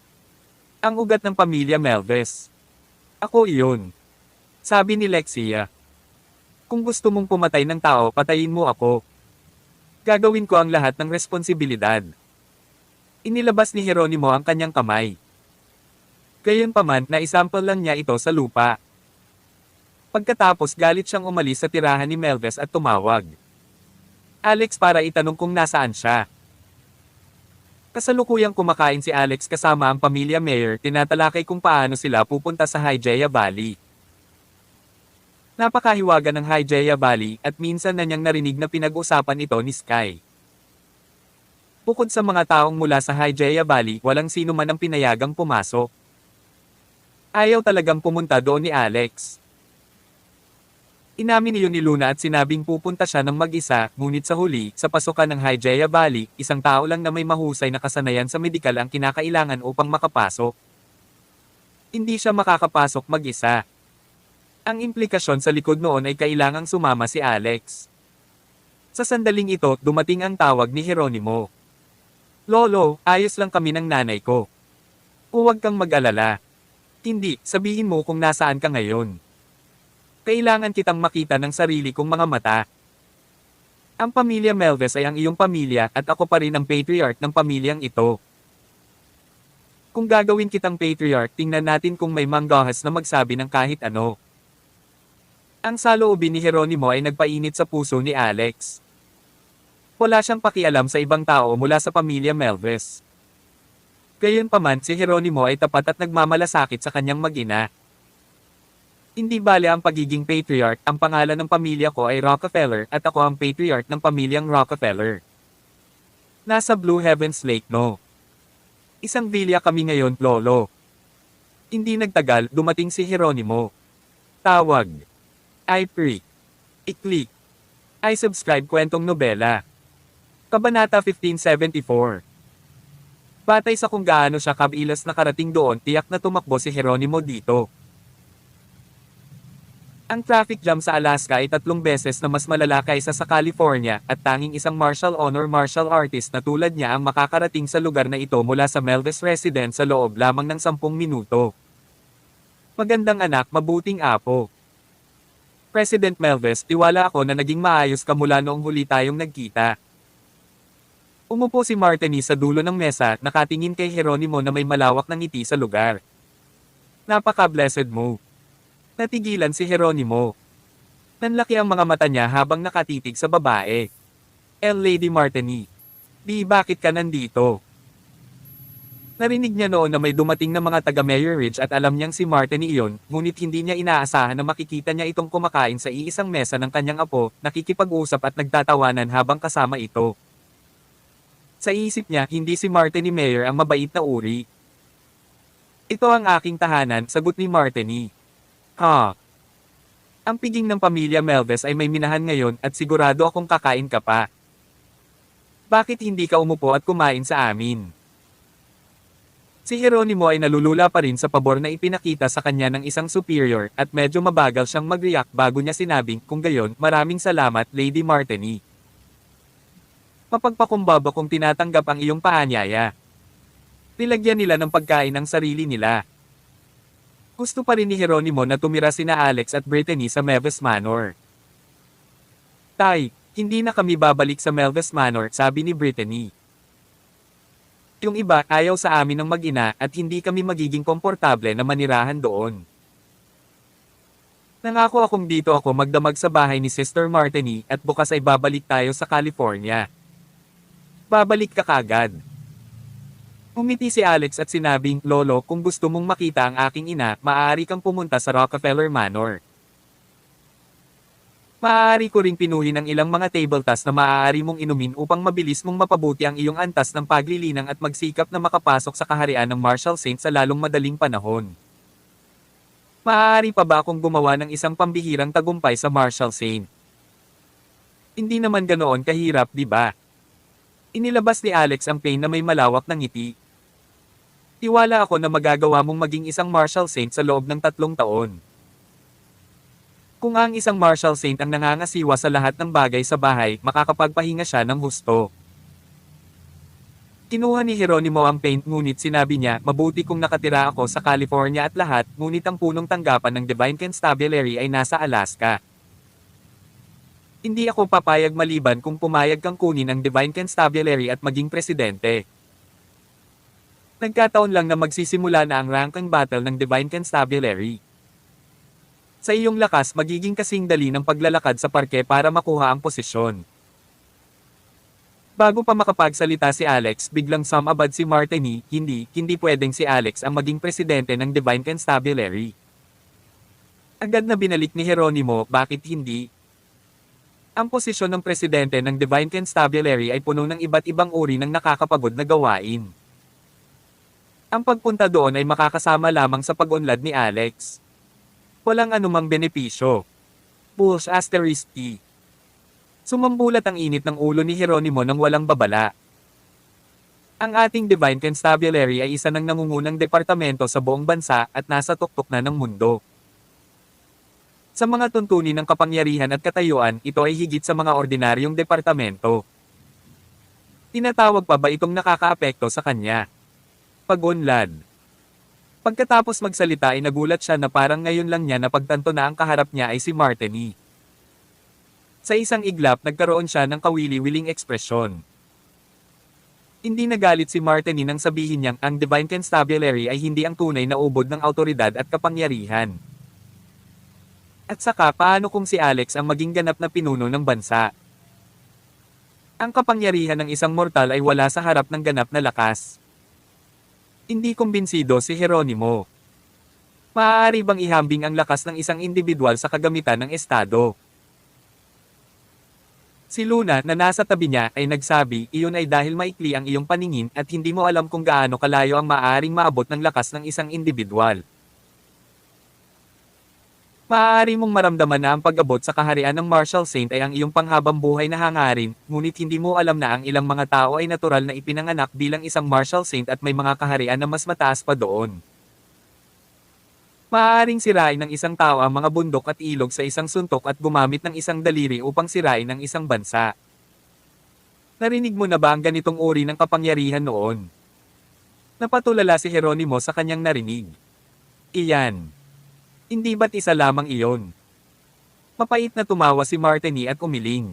Ang ugat ng pamilya Melves. Ako iyon. Sabi ni Lexia. Kung gusto mong pumatay ng tao, patayin mo ako. Gagawin ko ang lahat ng responsibilidad. Inilabas ni Jeronimo ang kanyang kamay. Gayunpaman, naisample lang niya ito sa lupa. Pagkatapos galit siyang umalis sa tirahan ni Melves at tumawag Alex para itanong kung nasaan siya. Kasalukuyang kumakain si Alex kasama ang pamilya Mayer, tinatalakay kung paano sila pupunta sa Hygeia Valley. Napakahiwaga ng Hygeia Valley at minsan na niyang narinig na pinag-usapan ito ni Sky. Bukod sa mga taong mula sa Hygeia Valley, walang sino man ang pinayagang pumasok. Ayaw talagang pumunta doon ni Alex. Inamin niyo ni Luna at sinabing pupunta siya ng mag-isa, ngunit sa huli, sa pasukan ng Hygeia Valley, isang tao lang na may mahusay na kasanayan sa medikal ang kinakailangan upang makapasok. Hindi siya makakapasok mag-isa. Ang implikasyon sa likod noon ay kailangang sumama si Alex. Sa sandaling ito, dumating ang tawag ni Jeronimo. Lolo, ayos lang kami ng nanay ko. Huwag kang mag-alala. Hindi, sabihin mo kung nasaan ka ngayon. Kailangan kitang makita ng sarili kong mga mata. Ang pamilya Melves ay ang iyong pamilya at ako pa rin ang patriarch ng pamilyang ito. Kung gagawin kitang patriarch, tingnan natin kung may manggahas na magsabi ng kahit ano. Ang saloobin ni Jeronimo ay nagpainit sa puso ni Alex. Wala siyang pakialam sa ibang tao mula sa pamilya Melves. Gayunpaman, si Jeronimo ay tapat at nagmamalasakit sa kanyang mag-ina. Hindi bale ang pagiging patriarch, ang pangalan ng pamilya ko ay Rockefeller at ako ang patriarch ng pamilyang Rockefeller. Nasa Blue Heavens Lake no. Isang villa kami ngayon, lolo. Hindi nagtagal, dumating si Jeronimo. Tawag. I pre. I-click. I subscribe kwentong nobela. Kabanata 1574. Batay sa kung gaano siya kabilas nakarating doon, tiyak na tumakbo si Jeronimo dito. Ang traffic jam sa Alaska ay 3 beses na mas malala kaysa sa California at tanging isang martial honor martial artist na tulad niya ang makakarating sa lugar na ito mula sa Melves residence sa loob lamang ng 10 minuto. Magandang anak, mabuting apo. President Melves, tiwala ako na naging maayos ka mula noong huli tayong nagkita. Umupo si Martini sa dulo ng mesa, nakatingin kay Jeronimo na may malawak na ngiti sa lugar. Napaka-blessed mo. Natigilan si Jeronimo. Nanlaki ang mga mata niya habang nakatitig sa babae. Lady Martini. Di bakit ka nandito? Narinig niya noon na may dumating na mga taga Mayor Ridge at alam niyang si Martini iyon, ngunit hindi niya inaasahan na makikita niya itong kumakain sa iisang mesa ng kanyang apo, nakikipag-usap at nagtatawanan habang kasama ito. Sa isip niya, hindi si Martini Mayor ang mabait na uri. Ito ang aking tahanan, sagot ni Martini. Ang piging ng pamilya Melves ay may minahan ngayon at sigurado akong kakain ka pa. Bakit hindi ka umupo at kumain sa amin? Si Jeronimo ay nalulula pa rin sa pabor na ipinakita sa kanya ng isang superior at medyo mabagal siyang mag-react bago niya sinabing, kung gayon, maraming salamat, Lady Martini. Mapagpakumbaba kung tinatanggap ang iyong paanyaya. Nilagyan nila ng pagkain ang sarili nila. Gusto pa rin ni Jeronimo na tumira sina Alex at Brittany sa Melves Manor. Tay, hindi na kami babalik sa Melves Manor, sabi ni Brittany. Yung iba, ayaw sa amin ng mag-ina at hindi kami magiging komportable na manirahan doon. Nangako akong dito ako magdamag sa bahay ni Sister Martini at bukas ay babalik tayo sa California. Babalik ka kagad. Umiti si Alex at sinabing, Lolo, kung gusto mong makita ang aking ina, maaari kang pumunta sa Rockefeller Manor. Maaari ko ring pinuhin ang ilang mga table tasks na maaari mong inumin upang mabilis mong mapabuti ang iyong antas ng paglilinang at magsikap na makapasok sa kaharian ng Marshal Saint sa lalong madaling panahon. Maaari pa ba akong gumawa ng isang pambihirang tagumpay sa Marshal Saint? Hindi naman ganoon kahirap, di ba? Inilabas ni Alex ang pain na may malawak na ngiti. Tiwala ako na magagawa mong maging isang Marshal Saint sa loob ng 3 taon. Kung ang isang Marshal Saint ang nangangasiwa sa lahat ng bagay sa bahay, makakapagpahinga siya ng husto. Kinuha ni Jeronimo ang paint ngunit sinabi niya, mabuti kung nakatira ako sa California at lahat, ngunit ang punong tanggapan ng Divine Constabulary ay nasa Alaska. Hindi ako papayag maliban kung pumayag kang kunin ang Divine Constabulary at maging presidente. Nagkataon lang na magsisimula na ang ranking battle ng Divine Constabulary. Sa iyong lakas magiging kasing dali ng paglalakad sa parke para makuha ang posisyon. Bago pa makapagsalita si Alex, biglang sumabad si Martini, hindi pwedeng si Alex ang maging presidente ng Divine Constabulary. Agad na binalik ni Jeronimo, bakit hindi? Ang posisyon ng presidente ng Divine Constabulary ay puno ng iba't ibang uri ng nakakapagod na gawain. Ang pagpunta doon ay makakasama lamang sa pag-unlad ni Alex. Walang anumang benepisyo. Pulse asterisk T. Sumambulat ang init ng ulo ni Jeronimo nang walang babala. Ang ating Divine Constabulary ay isa ng nangungunang departamento sa buong bansa at nasa tuktok na ng mundo. Sa mga tuntunin ng kapangyarihan at katayuan, ito ay higit sa mga ordinaryong departamento. Tinatawag pa ba itong nakakaapekto sa kanya? Pag-unlad. Pagkatapos magsalita ay nagulat siya na parang ngayon lang niya napagtanto na ang kaharap niya ay si Martini. Sa isang iglap nagkaroon siya ng kawili-wiling ekspresyon. Hindi nagalit si Martini nang sabihin niyang ang Divine Constabulary ay hindi ang tunay na ubod ng awtoridad at kapangyarihan. At saka paano kung si Alex ang maging ganap na pinuno ng bansa? Ang kapangyarihan ng isang mortal ay wala sa harap ng ganap na lakas. Hindi kumbinsido si Jeronimo. Maaari bang ihambing ang lakas ng isang individual sa kagamitan ng estado? Si Luna na nasa tabi niya ay nagsabi, iyon ay dahil maikli ang iyong paningin at hindi mo alam kung gaano kalayo ang maaaring maabot ng lakas ng isang individual. Maaari mong maramdaman na ang pag-abot sa kaharian ng Marshal Saint ay ang iyong panghabang buhay na hangarin, ngunit hindi mo alam na ang ilang mga tao ay natural na ipinanganak bilang isang Marshal Saint at may mga kaharian na mas mataas pa doon. Maaaring sirain ng isang tao ang mga bundok at ilog sa isang suntok at gumamit ng isang daliri upang sirain ang isang bansa. Narinig mo na ba ang ganitong uri ng kapangyarihan noon? Napatulala si Jeronimo sa kanyang narinig. Iyan. Hindi ba't isa lamang iyon? Mapait na tumawa si Martini at umiling.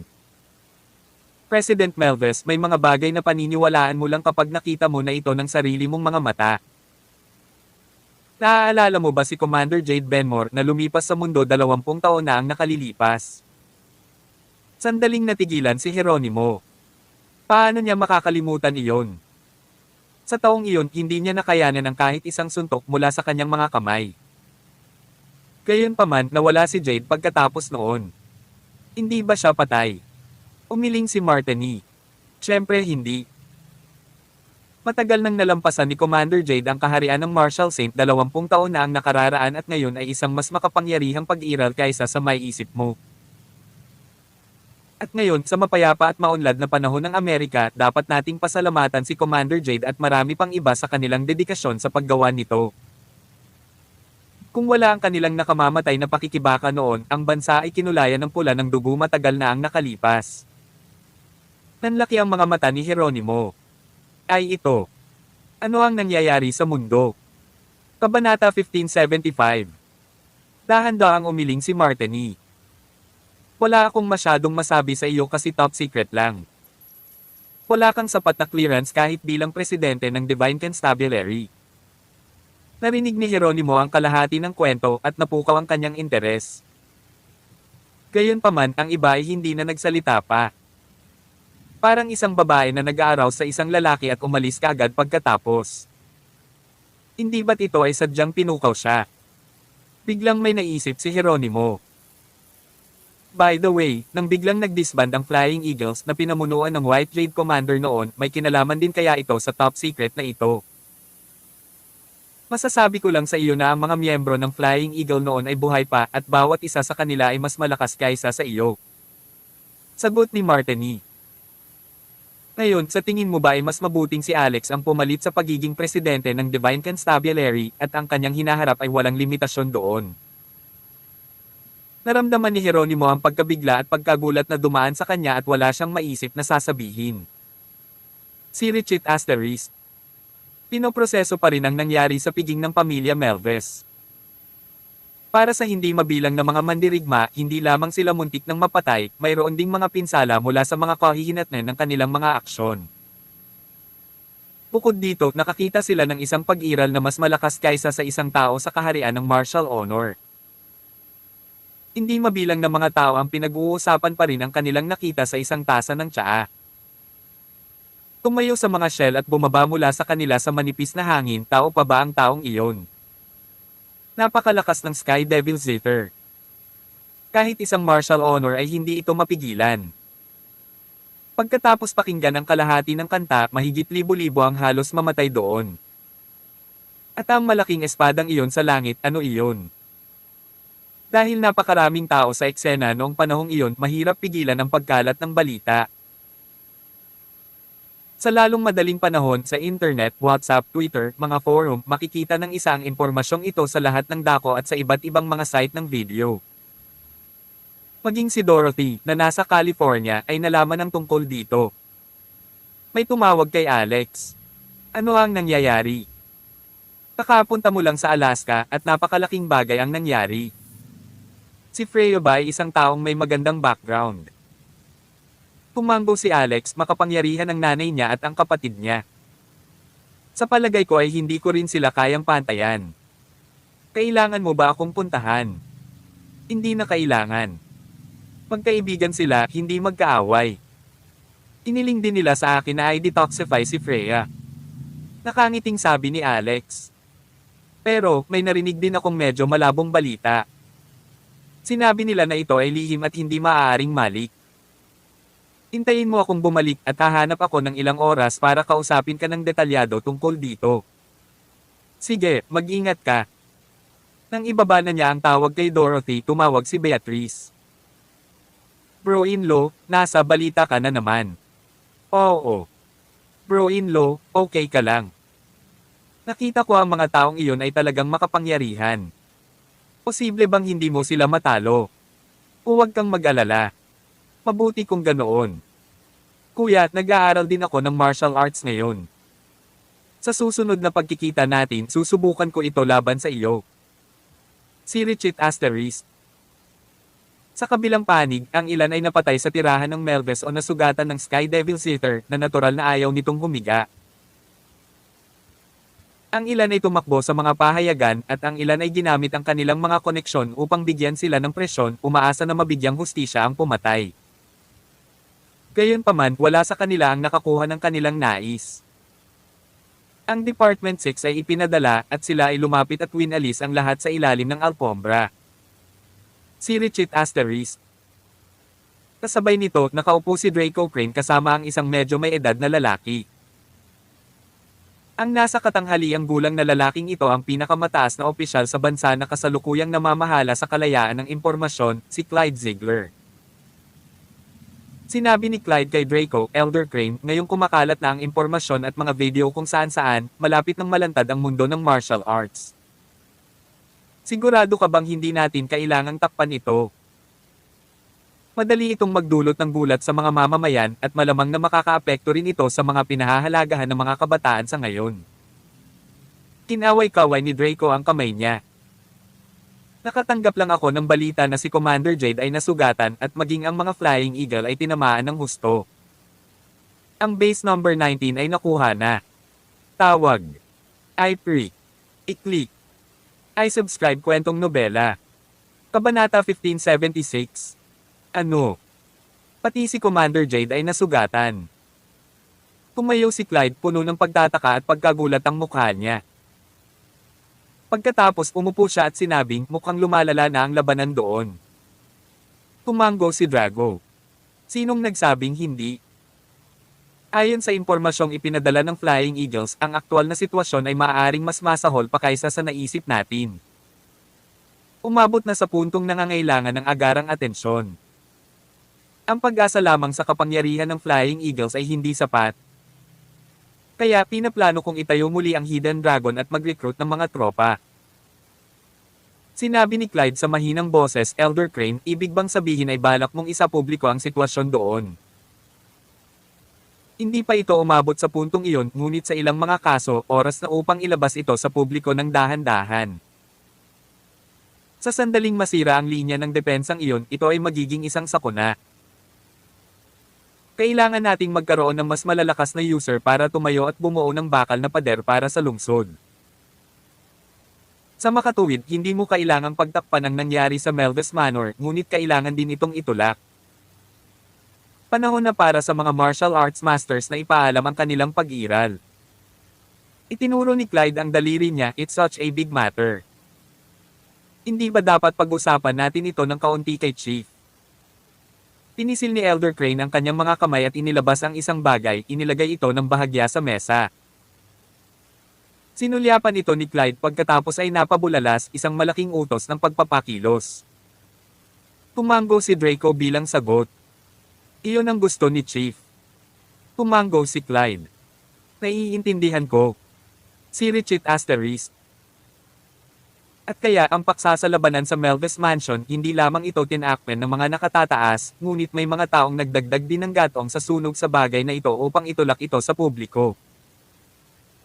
President Melves, may mga bagay na paniniwalaan mo lang kapag nakita mo na ito ng sarili mong mga mata. Naaalala mo ba si Commander Jade Benmore na lumipas sa mundo 20 taon na ang nakalilipas? Sandaling natigilan si Jeronimo. Paano niya makakalimutan iyon? Sa taong iyon, hindi niya nakayanan ang kahit isang suntok mula sa kanyang mga kamay. Gayunpaman, nawala si Jade pagkatapos noon. Hindi ba siya patay? Umiling si Martini. Siyempre hindi. Matagal nang nalampasan ni Commander Jade ang kaharian ng Marshal Saint, 20 taon na ang nakararaan at ngayon ay isang mas makapangyarihang pag-iral kaysa sa may isip mo. At ngayon, sa mapayapa at maunlad na panahon ng Amerika, dapat nating pasalamatan si Commander Jade at marami pang iba sa kanilang dedikasyon sa paggawa nito. Kung wala ang kanilang nakamamatay na pakikibaka noon, ang bansa ay kinulayan ng pula ng dugo matagal na ang nakalipas. Nanlaki ang mga mata ni Jeronimo. Ay ito. Ano ang nangyayari sa mundo? Kabanata 1575. Dahan-dahang umiling si Martini. Wala akong masyadong masabi sa iyo kasi top secret lang. Wala kang sapat na clearance kahit bilang presidente ng Divine Constabulary. Narinig ni Jeronimo ang kalahati ng kwento at napukaw ang kanyang interes. Gayunpaman, ang iba ay hindi na nagsalita pa. Parang isang babae na nag-aaraw sa isang lalaki at umalis kaagad pagkatapos. Hindi ba't ito ay sadyang pinukaw siya? Biglang may naisip si Jeronimo. By the way, nang biglang nag-disband ang Flying Eagles na pinamunuan ng White Jade Commander noon, may kinalaman din kaya ito sa top secret na ito? Masasabi ko lang sa iyo na ang mga miyembro ng Flying Eagle noon ay buhay pa at bawat isa sa kanila ay mas malakas kaysa sa iyo. Sagot ni Martini. Ngayon, sa tingin mo ba ay mas mabuting si Alex ang pumalit sa pagiging presidente ng Divine Constabulary at ang kanyang hinaharap ay walang limitasyon doon? Naramdaman ni Jeronimo ang pagkabigla at pagkagulat na dumaan sa kanya at wala siyang maisip na sasabihin. Si Richit Asterisk. Pinoproseso pa rin ang nangyari sa piging ng pamilya Melves. Para sa hindi mabilang na mga mandirigma, hindi lamang sila muntik ng mapatay, mayroon ding mga pinsala mula sa mga kahihinatnan ng kanilang mga aksyon. Bukod dito, nakakita sila ng isang pag-iral na mas malakas kaysa sa isang tao sa kaharian ng martial honor. Hindi mabilang na mga tao ang pinag-uusapan pa rin ang kanilang nakita sa isang tasa ng tsaa. Tumayo sa mga shell at bumaba mula sa kanila sa manipis na hangin, tao pa ba ang taong iyon? Napakalakas ng Sky Devil Zither. Kahit isang martial honor ay hindi ito mapigilan. Pagkatapos pakinggan ang kalahati ng kanta, mahigit libo-libo ang halos mamatay doon. At ang malaking espadang iyon sa langit, ano iyon? Dahil napakaraming tao sa eksena noong panahong iyon, mahirap pigilan ang pagkalat ng balita. Sa lalong madaling panahon sa internet, WhatsApp, Twitter, mga forum, makikita ng isang impormasyong ito sa lahat ng dako at sa iba't ibang mga site ng video. Maging si Dorothy, na nasa California, ay nalaman ng tungkol dito. May tumawag kay Alex. Ano ang nangyayari? Kakapunta mo lang sa Alaska at napakalaking bagay ang nangyari. Si Freya ba ay isang taong may magandang background? Tumanggo si Alex, makapangyarihan ang nanay niya at ang kapatid niya. Sa palagay ko ay hindi ko rin sila kayang pantayan. Kailangan mo ba akong puntahan? Hindi na kailangan. Magkaibigan sila, hindi magkaaway. Iniling din nila sa akin na i-detoxify si Freya. Nakangiting sabi ni Alex. Pero, may narinig din akong medyo malabong balita. Sinabi nila na ito ay lihim at hindi maaaring malik. Hintayin mo akong bumalik at hahanap ako ng ilang oras para kausapin ka ng detalyado tungkol dito. Sige, mag-ingat ka. Nang ibaba na niya ang tawag kay Dorothy, tumawag si Beatrice. Bro-in-law, nasa balita ka na naman. Oo. Bro-in-law, okay ka lang. Nakita ko ang mga taong iyon ay talagang makapangyarihan. Posible bang hindi mo sila matalo? Huwag kang mag-alala. Mabuti kung ganoon. Kuya, nag-aaral din ako ng martial arts ngayon. Sa susunod na pagkikita natin, susubukan ko ito laban sa iyo. Si Richit Asterisk. Sa kabilang panig, ang ilan ay napatay sa tirahan ng Melves o nasugatan ng Sky Devil Zither na natural na ayaw nitong humiga. Ang ilan ay tumakbo sa mga pahayagan at ang ilan ay ginamit ang kanilang mga koneksyon upang bigyan sila ng presyon, umaasa na mabigyang hustisya ang pumatay. Gayunpaman, wala sa kanila ang nakakuha ng kanilang nais. Ang Department 6 ay ipinadala at sila ay lumapit at winalis ang lahat sa ilalim ng alpombra. Si Richit Asterisk. Kasabay nito, nakaupo si Draco Crane kasama ang isang medyo may edad na lalaki. Ang nasa katanghaliang gulang na lalaking ito ang pinakamataas na opisyal sa bansa na kasalukuyang namamahala sa kalayaan ng impormasyon, si Clyde Ziegler. Sinabi ni Clyde kay Draco, Elder Crane, ngayong kumakalat na ang impormasyon at mga video kung saan-saan, malapit ng malantad ang mundo ng martial arts. Sigurado ka bang hindi natin kailangang takpan ito? Madali itong magdulot ng gulat sa mga mamamayan at malamang na makakaapekto rin ito sa mga pinahahalagahan ng mga kabataan sa ngayon. Kinaway-kaway ni Draco ang kamay niya. Nakatanggap lang ako ng balita na si Commander Jade ay nasugatan at maging ang mga Flying Eagle ay tinamaan ng husto. Ang base number 19 ay nakuha na. Tawag. I-pre. I-click. I-subscribe kwentong nobela. Kabanata 1576. Ano? Pati si Commander Jade ay nasugatan. Tumayo si Clyde, puno ng pagtataka at pagkagulat ang mukha niya. Pagkatapos umupo siya at sinabing mukhang lumalala na ang labanan doon. Tumango si Drago. Sinong nagsabing hindi? Ayon sa impormasyong ipinadala ng Flying Eagles, ang aktual na sitwasyon ay maaaring mas masahol pa kaysa sa naisip natin. Umabot na sa puntong nangangailangan ng agarang atensyon. Ang pag-asa lamang sa kapangyarihan ng Flying Eagles ay hindi sapat. Kaya pinaplano kong itayo muli ang Hidden Dragon at mag-recruit ng mga tropa. Sinabi ni Clyde sa mahinang boses, Elder Crane, ibig bang sabihin ay balak mong isa-publiko ang sitwasyon doon? Hindi pa ito umabot sa puntong iyon, ngunit sa ilang mga kaso, oras na upang ilabas ito sa publiko ng dahan-dahan. Sa sandaling masira ang linya ng depensang iyon, ito ay magiging isang sakuna. Kailangan nating magkaroon ng mas malalakas na user para tumayo at bumuo ng bakal na pader para sa lungsod. Sa makatuwid, hindi mo kailangang pagtakpan ang nangyari sa Melvis Manor, ngunit kailangan din itong itulak. Panahon na para sa mga martial arts masters na ipaalam ang kanilang pag-iral. Itinuro ni Clyde ang daliri niya, it's such a big matter. Hindi ba dapat pag-usapan natin ito ng kaunti kay Chief? Pinisil ni Elder Crane ang kanyang mga kamay at inilabas ang isang bagay, inilagay ito ng bahagya sa mesa. Sinulyapan ito ni Clyde pagkatapos ay napabulalas, isang malaking utos ng pagpapakilos. Tumango si Draco bilang sagot. Iyon ang gusto ni Chief. Tumango si Clyde. Naiintindihan ko. Si Richard Asterisk. At kaya ang paksa sa labanan sa Melvis Mansion, hindi lamang ito tinakmen ng mga nakatataas, ngunit may mga taong nagdagdag din ng gatong sa sunog sa bagay na ito upang itulak ito sa publiko.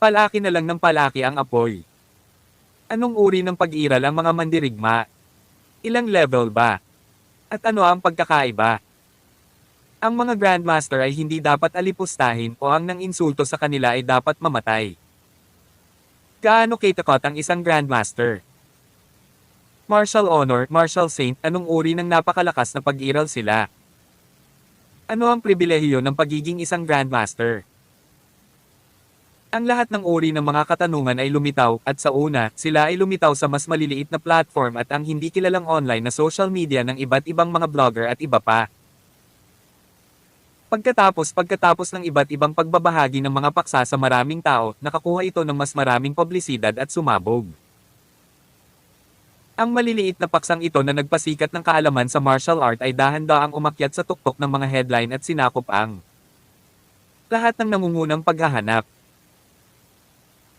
Palaki na lang ng palaki ang apoy. Anong uri ng pag-iral ang mga mandirigma? Ilang level ba? At ano ang pagkakaiba? Ang mga Grandmaster ay hindi dapat alipustahin o ang nang insulto sa kanila ay dapat mamatay. Gaano kitakot ang isang Grandmaster? Martial Honor, Martial Saint, anong uri ng napakalakas na pag-iral sila? Ano ang pribilehiyo ng pagiging isang Grandmaster? Ang lahat ng uri ng mga katanungan ay lumitaw, at sa una, sila ay lumitaw sa mas maliliit na platform at ang hindi kilalang online na social media ng iba't ibang mga blogger at iba pa. Pagkatapos ng iba't ibang pagbabahagi ng mga paksa sa maraming tao, nakakuha ito ng mas maraming publisidad at sumabog. Ang maliliit na paksang ito na nagpasikat ng kaalaman sa martial art ay dahan-daang umakyat sa tuktok ng mga headline at sinakop ang lahat ng nangungunang paghahanap.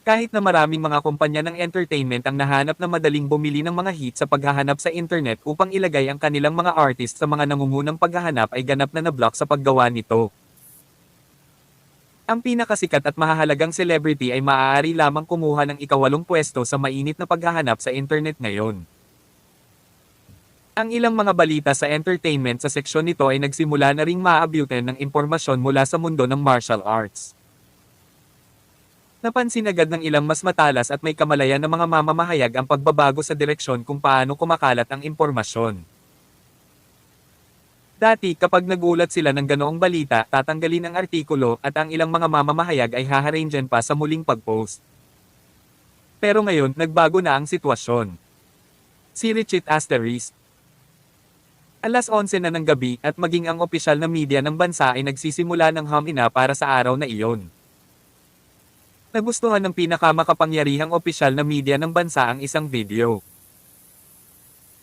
Kahit na maraming mga kumpanya ng entertainment ang nahanap na madaling bumili ng mga hit sa paghahanap sa internet upang ilagay ang kanilang mga artist sa mga nangungunang paghahanap ay ganap na nablock sa paggawa nito. Ang pinakasikat at mahahalagang celebrity ay maaari lamang kumuha ng ika-8 pwesto sa mainit na paghahanap sa internet ngayon. Ang ilang mga balita sa entertainment sa seksyon nito ay nagsimula na ring maabutan ng impormasyon mula sa mundo ng martial arts. Napansin agad ng ilang mas matalas at may kamalayan na mga mamamahayag ang pagbabago sa direksyon kung paano kumakalat ang impormasyon. Dati kapag nagulat sila ng ganoong balita, tatanggalin ang artikulo at ang ilang mga mamamahayag ay haharanggan pa sa muling pag-post. Pero ngayon, nagbago na ang sitwasyon. Si Richard Asterisk. Alas 11 na ng gabi at maging ang opisyal na media ng bansa ay nagsisimula ng humina para sa araw na iyon. Nagustuhan ng pinakamakapangyarihang opisyal na media ng bansa ang isang video.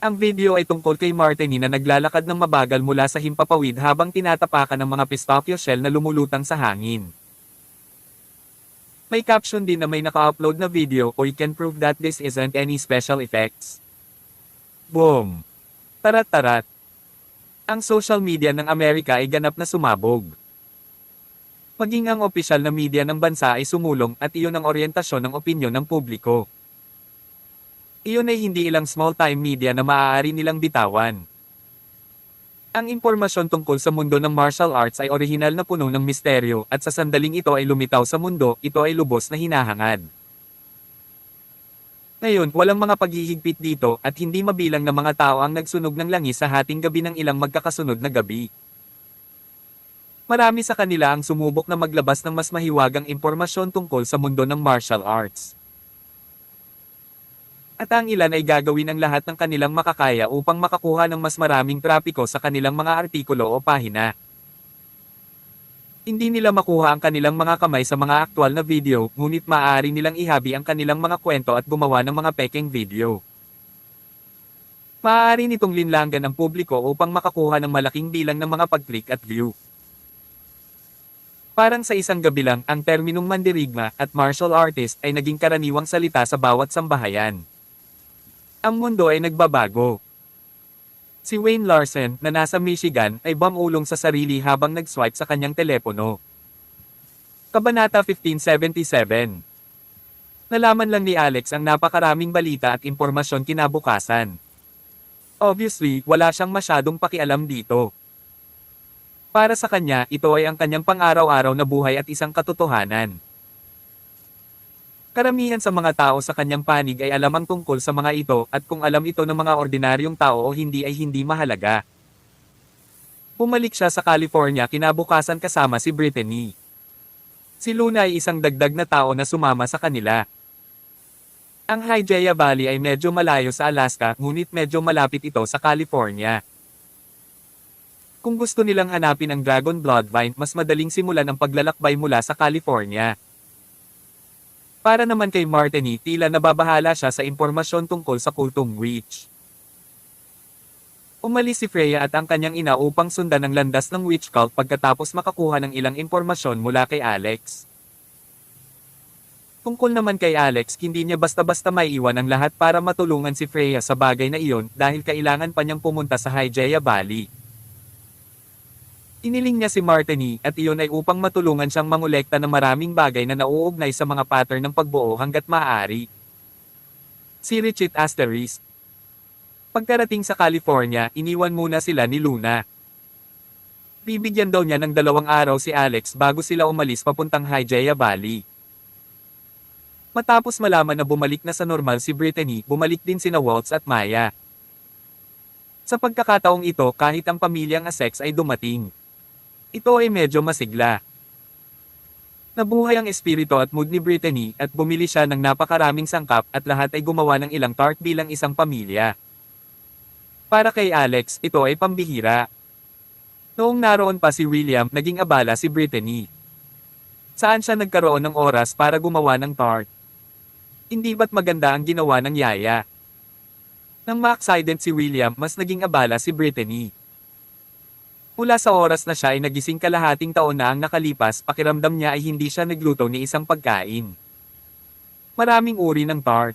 Ang video ay tungkol kay Martini na naglalakad ng mabagal mula sa himpapawid habang tinatapakan ng mga pistachio shell na lumulutang sa hangin. May caption din na may naka-upload na video, "We can prove that this isn't any special effects." Boom! Tarat-tarat! Ang social media ng Amerika ay ganap na sumabog. Maging ang opisyal na media ng bansa ay sumulong at iyon ang oryentasyon ng opinyon ng publiko. Iyon ay hindi ilang small-time media na maaari nilang bitawan. Ang impormasyon tungkol sa mundo ng martial arts ay orihinal na puno ng misteryo at sa sandaling ito ay lumitaw sa mundo, ito ay lubos na hinahangad. Ngayon, walang mga paghihigpit dito at hindi mabilang na mga tao ang nagsunog ng langis sa hating gabi ng ilang magkakasunod na gabi. Marami sa kanila ang sumubok na maglabas ng mas mahiwagang impormasyon tungkol sa mundo ng martial arts. At ang ilan ay gagawin ang lahat ng kanilang makakaya upang makakuha ng mas maraming trapiko sa kanilang mga artikulo o pahina. Hindi nila makuha ang kanilang mga kamay sa mga aktwal na video, ngunit maaari nilang ihabi ang kanilang mga kwento at gumawa ng mga pekeng video. Maaari nitong linlanggan ang publiko upang makakuha ng malaking bilang ng mga pag-click at view. Parang sa isang gabi lang, ang terminong mandirigma at martial artist ay naging karaniwang salita sa bawat sambahayan. Ang mundo ay nagbabago. Si Wayne Larson, na nasa Michigan, ay bumulong sa sarili habang nag-swipe sa kanyang telepono. Kabanata 1577. Nalaman lang ni Alex ang napakaraming balita at impormasyon kinabukasan. Obviously, wala siyang masyadong pakialam dito. Para sa kanya, ito ay ang kanyang pang-araw-araw na buhay at isang katotohanan. Karamihan sa mga tao sa kanyang panig ay alam ang tungkol sa mga ito at kung alam ito ng mga ordinaryong tao o hindi ay hindi mahalaga. Bumalik siya sa California kinabukasan kasama si Brittany. Si Luna ay isang dagdag na tao na sumama sa kanila. Ang Hialeah Valley ay medyo malayo sa Alaska ngunit medyo malapit ito sa California. Kung gusto nilang hanapin ang Dragon Bloodvine, mas madaling simulan ang paglalakbay mula sa California. Para naman kay Martini, tila nababahala siya sa impormasyon tungkol sa kultong witch. Umalis si Freya at ang kanyang ina upang sundan ang landas ng witch cult pagkatapos makakuha ng ilang impormasyon mula kay Alex. Tungkol naman kay Alex, hindi niya basta-basta maiiwan ang lahat para matulungan si Freya sa bagay na iyon dahil kailangan pa niyang pumunta sa Hialeah Valley. Iniling niya si Martini at iyon ay upang matulungan siyang mangolekta ng maraming bagay na nauugnay sa mga pattern ng pagbuo hanggat maaari. Si Richie Asterisk. Pagkarating sa California, iniwan muna sila ni Luna. Bibigyan daw niya ng 2 araw si Alex bago sila umalis papuntang Hialeah Valley. Matapos malaman na bumalik na sa normal si Brittany, bumalik din sina Waltz at Maya. Sa pagkakataong ito, kahit ang pamilyang Essex ay dumating. Ito ay medyo masigla. Nabuhay ang espiritu at mood ni Brittany at bumili siya ng napakaraming sangkap at lahat ay gumawa ng ilang tart bilang isang pamilya. Para kay Alex, ito ay pambihira. Noong naroon pa si William, naging abala si Brittany. Saan siya nagkaroon ng oras para gumawa ng tart? Hindi ba't maganda ang ginawa ng yaya? Nang ma-accident si William, mas naging abala si Brittany. Mula sa oras na siya ay nagising kalahating taon na ang nakalipas, pakiramdam niya ay hindi siya nagluto ni isang pagkain. Maraming uri ng tart.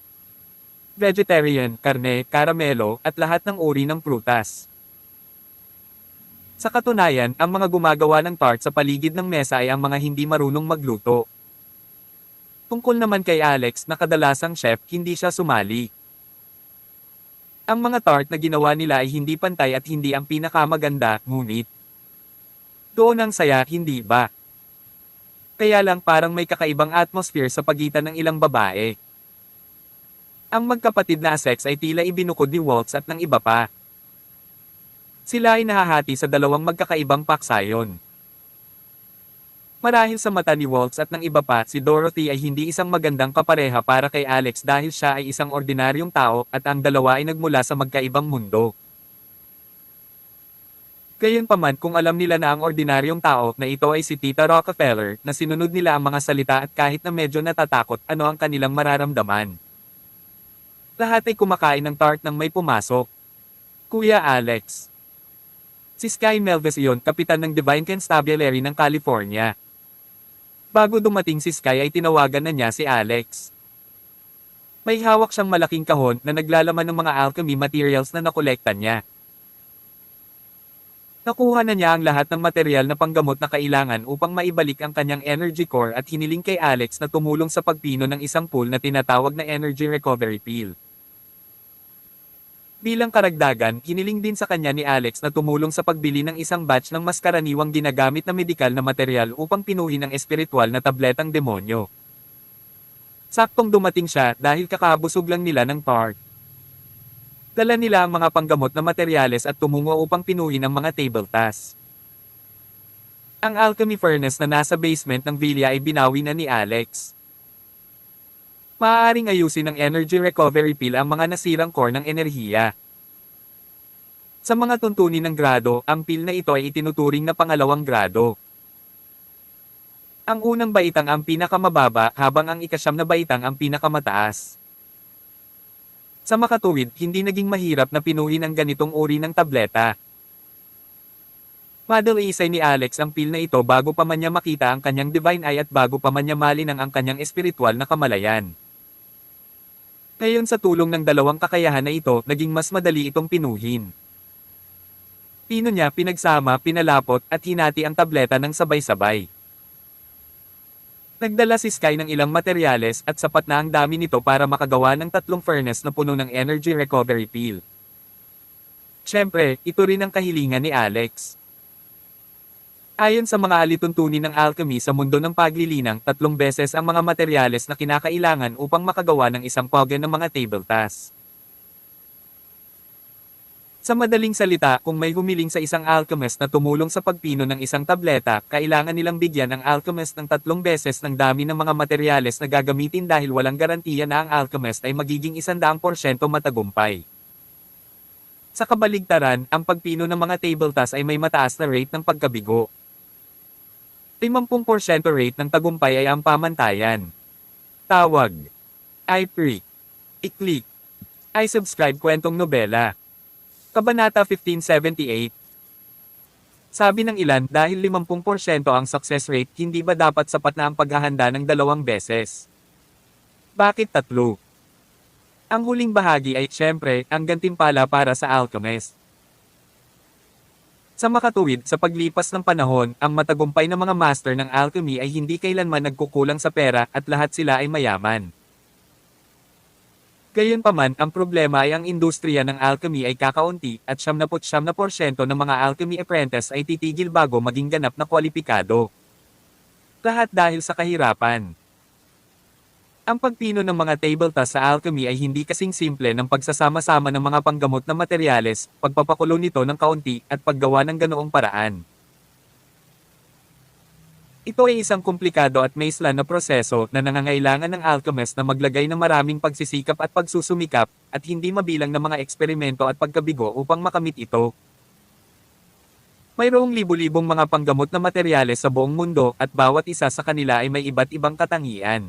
Vegetarian, karne, karamelo, at lahat ng uri ng prutas. Sa katunayan, ang mga gumagawa ng tart sa paligid ng mesa ay ang mga hindi marunong magluto. Tungkol naman kay Alex na kadalasang chef, hindi siya sumali. Ang mga tart na ginawa nila ay hindi pantay at hindi ang pinakamaganda, ngunit doon ang saya, hindi ba? Kaya lang parang may kakaibang atmosphere sa pagitan ng ilang babae. Ang magkapatid na Essex ay tila ibinukod ni Waltz at ng iba pa. Sila ay nahahati sa 2 magkakaibang paksayon. Marahil sa mata ni Waltz at ng iba pa, si Dorothy ay hindi isang magandang kapareha para kay Alex dahil siya ay isang ordinaryong tao at ang dalawa ay nagmula sa magkaibang mundo. Gayunpaman kung alam nila na ang ordinaryong tao na ito ay si Tita Rockefeller na sinunod nila ang mga salita at kahit na medyo natatakot, ano ang kanilang mararamdaman. Lahat ay kumakain ng tart nang may pumasok. Kuya Alex. Si Sky Melves iyon, kapitan ng Divine Constabulary ng California. Bago dumating si Sky ay tinawagan na niya si Alex. May hawak siyang malaking kahon na naglalaman ng mga alchemy materials na nakolekta niya. Nakuha na niya ang lahat ng material na panggamot na kailangan upang maibalik ang kanyang energy core at hiniling kay Alex na tumulong sa pagpino ng isang pool na tinatawag na Energy Recovery Pill. Bilang karagdagan, hiniling din sa kanya ni Alex na tumulong sa pagbili ng isang batch ng mas karaniwang ginagamit na medikal na material upang pinuhin ang espiritual na tabletang demonyo. Saktong dumating siya dahil kakabusog lang nila ng tart. Dala nila ang mga panggamot na materyales at tumungo upang pinuhin ang mga table tasks. Ang alchemy furnace na nasa basement ng villa ay binawi na ni Alex. Maaaring ayusin ng energy recovery pill ang mga nasirang core ng enerhiya. Sa mga tuntunin ng grado, ang pill na ito ay itinuturing na pangalawang grado. Ang unang baitang ang pinakamababa habang ang ikasyam na baitang ang pinakamataas. Sa makatuwid, hindi naging mahirap na pinuhin ang ganitong uri ng tableta. Madalaisay ni Alex ang pill na ito bago pa man niya makita ang kanyang divine eye at bago pa man niya malinang ang kanyang espiritual na kamalayan. Ngayon sa tulong ng dalawang kakayahan na ito, naging mas madali itong pinuhin. Pino niya pinagsama, pinalapot, at hinati ang tableta ng sabay-sabay. Nagdala si Sky ng ilang materyales at sapat na ang dami nito para makagawa ng 3 furnace na puno ng energy recovery pill. Siyempre, ito rin ang kahilingan ni Alex. Ayon sa mga alituntunin ng alchemy sa mundo ng paglilinang, 3 beses ang mga materyales na kinakailangan upang makagawa ng isang pogen ng mga table task. Sa madaling salita, kung may humiling sa isang alchemist na tumulong sa pagpino ng isang tableta, kailangan nilang bigyan ang alchemist ng 3 beses ng dami ng mga materyales na gagamitin dahil walang garantiya na ang alchemist ay magiging 100% matagumpay. Sa kabaligtaran, ang pagpino ng mga table task ay may mataas na rate ng pagkabigo. 50% rate ng tagumpay ay ang pamantayan. Tawag. I-pre. I-click. I-subscribe kwentong nobela. Kabanata 1578. Sabi ng ilan, dahil 50% ang success rate, hindi ba dapat sapat na ang paghahanda ng 2 beses? Bakit 3? Ang huling bahagi ay, syempre, ang gantimpala para sa alchemist. Sa makatuwid, sa paglipas ng panahon, ang matagumpay na mga master ng alchemy ay hindi kailanman nagkukulang sa pera at lahat sila ay mayaman. Gayunpaman, ang problema ay ang industriya ng alchemy ay kakaunti at 99% ng mga alchemy apprentice ay titigil bago maging ganap na kwalipikado. Lahat dahil sa kahirapan. Ang pagpino ng mga table task sa alchemy ay hindi kasing simple ng pagsasama-sama ng mga panggamot na materyales, pagpapakulo nito ng kaunti, at paggawa ng ganoong paraan. Ito ay isang komplikado at maislan na proseso na nangangailangan ng alchemist na maglagay ng maraming pagsisikap at pagsusumikap, at hindi mabilang ng mga eksperimento at pagkabigo upang makamit ito. Mayroong libu-libong mga panggamot na materyales sa buong mundo at bawat isa sa kanila ay may iba't ibang katangian.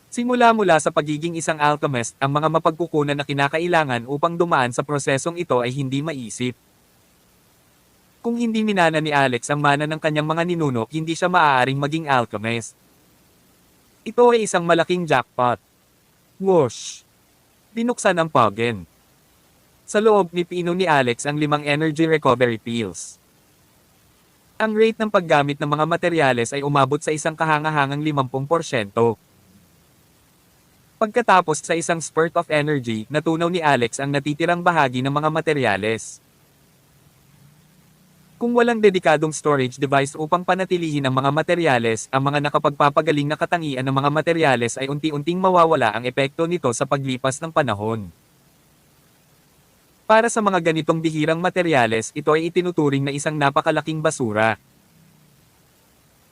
Simula-mula sa pagiging isang alchemist, ang mga mapagkukunan na kinakailangan upang dumaan sa prosesong ito ay hindi maisip. Kung hindi minana ni Alex ang mana ng kanyang mga ninuno, hindi siya maaaring maging alchemist. Ito ay isang malaking jackpot. Whoosh! Binuksan ang pogen. Sa loob ni Pino ni Alex ang 5 energy recovery pills. Ang rate ng paggamit ng mga materyales ay umabot sa isang kahangahangang 50%. Pagkatapos sa isang spurt of energy, natunaw ni Alex ang natitirang bahagi ng mga materyales. Kung walang dedikadong storage device upang panatilihin ang mga materyales, ang mga nakapagpapagaling na katangian ng mga materyales ay unti-unting mawawala ang epekto nito sa paglipas ng panahon. Para sa mga ganitong bihirang materyales, ito ay itinuturing na isang napakalaking basura.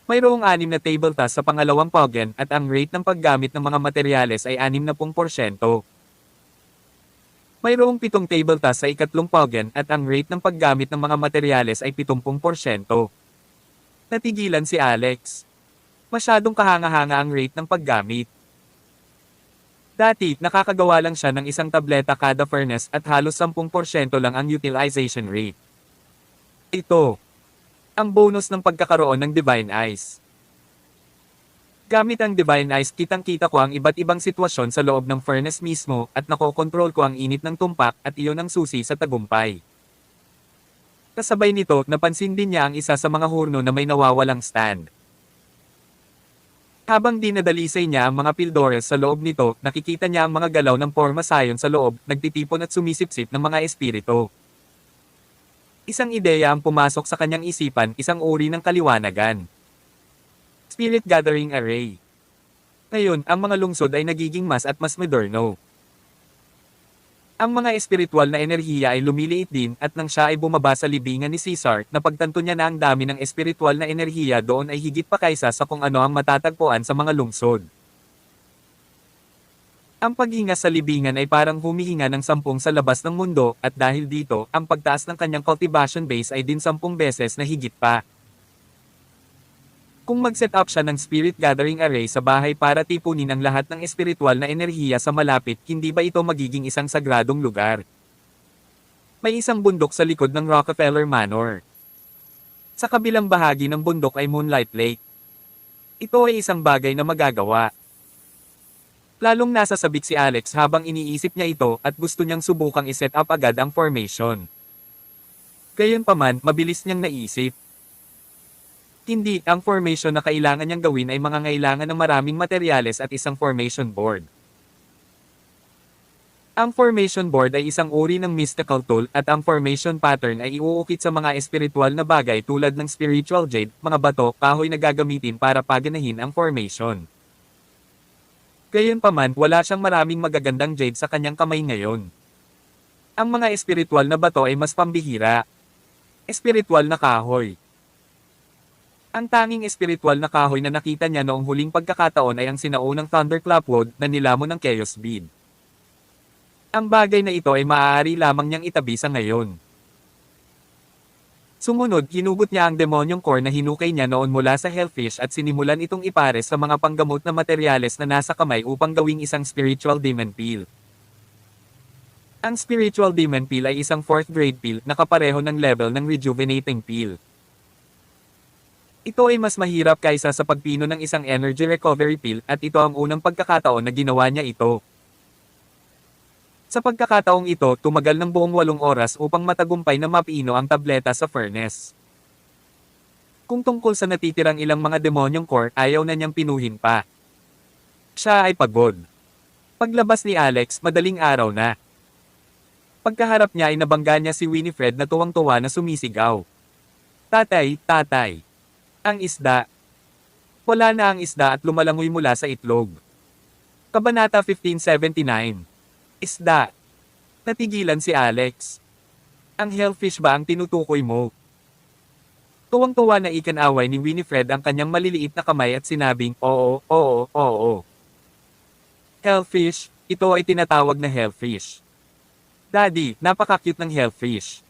Mayroong 6 na table task sa pangalawang pogen at ang rate ng paggamit ng mga materyales ay 60%. Mayroong 7 table task sa ikatlong pogen at ang rate ng paggamit ng mga materyales ay 70%. Natigilan si Alex. Masyadong kahanga-hanga ang rate ng paggamit. Dati, nakakagawa lang siya ng isang tableta kada furnace at halos 10% lang ang utilization rate. Ito. Ang bonus ng pagkakaroon ng Divine Eyes. Gamit ang Divine Eyes, kitang-kita ko ang iba't ibang sitwasyon sa loob ng furnace mismo at nakokontrol ko ang init ng tumpak at iyon ang susi sa tagumpay. Kasabay nito, napansin din niya ang isa sa mga hurno na may nawawalang stand. Habang dinadalisay niya ang mga pildores sa loob nito, nakikita niya ang mga galaw ng pormasayon sa loob, nagtitipon at sumisipsip ng mga espiritu. Isang ideya ang pumasok sa kanyang isipan, isang uri ng kaliwanagan. Spirit Gathering Array. Ngayon, ang mga lungsod ay nagiging mas at mas moderno. Ang mga espiritual na enerhiya ay lumiliit din at nang siya ay bumaba sa libingan ni Caesar, napagtanto niya na ang dami ng espiritual na enerhiya doon ay higit pa kaysa sa kung ano ang matatagpuan sa mga lungsod. Ang paghinga sa libingan ay parang humihinga ng 10 sa labas ng mundo, at dahil dito, ang pagtaas ng kanyang cultivation base ay din 10 beses na higit pa. Kung mag-set up siya ng spirit gathering array sa bahay para tipunin ang lahat ng espiritual na enerhiya sa malapit, hindi ba ito magiging isang sagradong lugar? May isang bundok sa likod ng Rockefeller Manor. Sa kabilang bahagi ng bundok ay Moonlight Lake. Ito ay isang bagay na magagawa. Lalong nasasabik si Alex habang iniisip niya ito at gusto niyang subukang iset up agad ang formation. Gayunpaman, mabilis niyang naisip. Hindi, ang formation na kailangan niyang gawin ay mangangailangan ng maraming materyales at isang formation board. Ang formation board ay isang uri ng mystical tool at ang formation pattern ay iuukit sa mga espiritual na bagay tulad ng spiritual jade, mga bato, kahoy na gagamitin para paganahin ang formation. Gayunpaman, wala siyang maraming magagandang jade sa kanyang kamay ngayon. Ang mga espiritual na bato ay mas pambihira. Espiritual na kahoy. Ang tanging espiritual na kahoy na nakita niya noong huling pagkakataon ay ang sinaunang thunderclap wood na nilamon ng chaos bead. Ang bagay na ito ay maaari lamang niyang itabi sa ngayon. Sumunod, hinugot niya ang demonyong core na hinukay niya noon mula sa hellfish at sinimulan itong ipares sa mga panggamot na materyales na nasa kamay upang gawing isang spiritual demon peel. Ang spiritual demon peel ay isang 4th grade peel na kapareho ng level ng rejuvenating peel. Ito ay mas mahirap kaysa sa pagpino ng isang energy recovery peel at ito ang unang pagkakataon na ginawa niya ito. Sa pagkakataong ito, tumagal ng buong 8 oras upang matagumpay na mapino ang tableta sa furnace. Kung tungkol sa natitirang ilang mga demonyong core, ayaw na niyang pinuhin pa. Siya ay pagod. Paglabas ni Alex, madaling araw na. Pagkaharap niya ay nabangga niya si Winifred na tuwang-tuwa na sumisigaw. Tatay, tatay. Ang isda. Wala na ang isda at lumalangoy mula sa itlog. Kabanata 1579. Isda. Natigilan si Alex. Ang hellfish ba ang tinutukoy mo? Tuwang-tuwa na ikanaway ni Winifred ang kanyang maliliit na kamay at sinabing, oo, oo, oo. Hellfish, ito ay tinatawag na hellfish. Daddy, napaka-cute ng hellfish.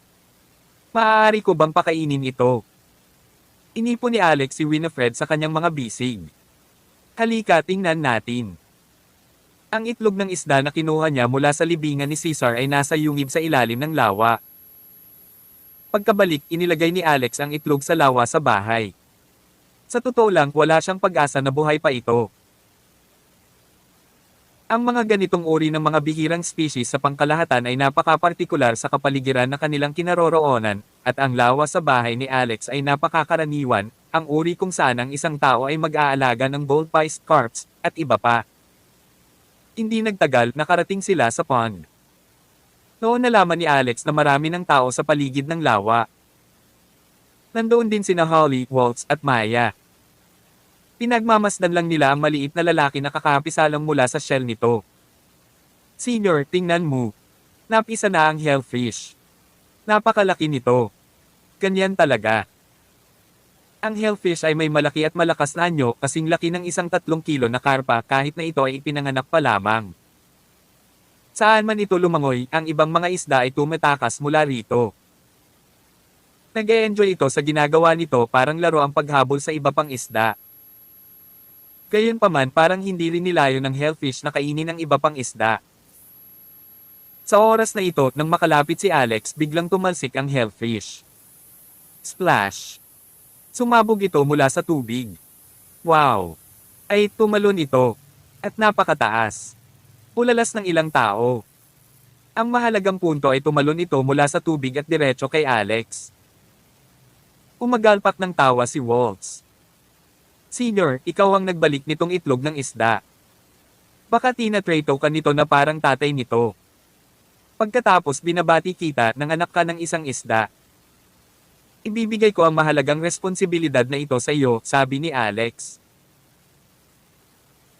Maaari ko bang pakainin ito? Inipon ni Alex si Winifred sa kanyang mga bisig. Halika, tingnan natin. Ang itlog ng isda na kinuha niya mula sa libingan ni Cesar ay nasa yungib sa ilalim ng lawa. Pagkabalik, inilagay ni Alex ang itlog sa lawa sa bahay. Sa totoo lang, wala siyang pag-asa na buhay pa ito. Ang mga ganitong uri ng mga bihirang species sa pangkalahatan ay napaka-partikular sa kapaligiran na kanilang kinaroroonan, at ang lawa sa bahay ni Alex ay napakakaraniwan, ang uri kung saan ang isang tao ay mag-aalaga ng gold-piced carps, at iba pa. Hindi nagtagal, nakarating sila sa pond. Noon nalaman ni Alex na marami ng tao sa paligid ng lawa. Nandoon din sina Holly, Waltz at Maya. Pinagmamasdan lang nila ang maliit na lalaki na kakapisalang mula sa shell nito. Senior, tingnan mo. Napisa na ang hellfish. Napakalaki nito. Ganyan talaga. Ang hellfish ay may malaki at malakas na anyo kasing laki ng isang 3 kilo na karpa kahit na ito ay ipinanganak pa lamang. Saan man ito lumangoy, ang ibang mga isda ay tumatakas mula rito. Nag-e-enjoy ito sa ginagawa nito, parang laro ang paghabol sa iba pang isda. Gayunpaman, parang hindi rin nilayo ng hellfish na kainin ang iba pang isda. Sa oras na ito, nang makalapit si Alex, biglang tumalsik ang hellfish. Splash! Sumabog ito mula sa tubig. Wow! Ay, tumalon ito. At napakataas. Ulalas ng ilang tao. Ang mahalagang punto ay tumalon ito mula sa tubig at diretso kay Alex. Umagalpak ng tawa si Waltz. Senior, ikaw ang nagbalik nitong itlog ng isda. Baka tinatrato ka nito na parang tatay nito. Pagkatapos binabati kita, nanganak ka ng isang isda. Ibibigay ko ang mahalagang responsibilidad na ito sa iyo, sabi ni Alex.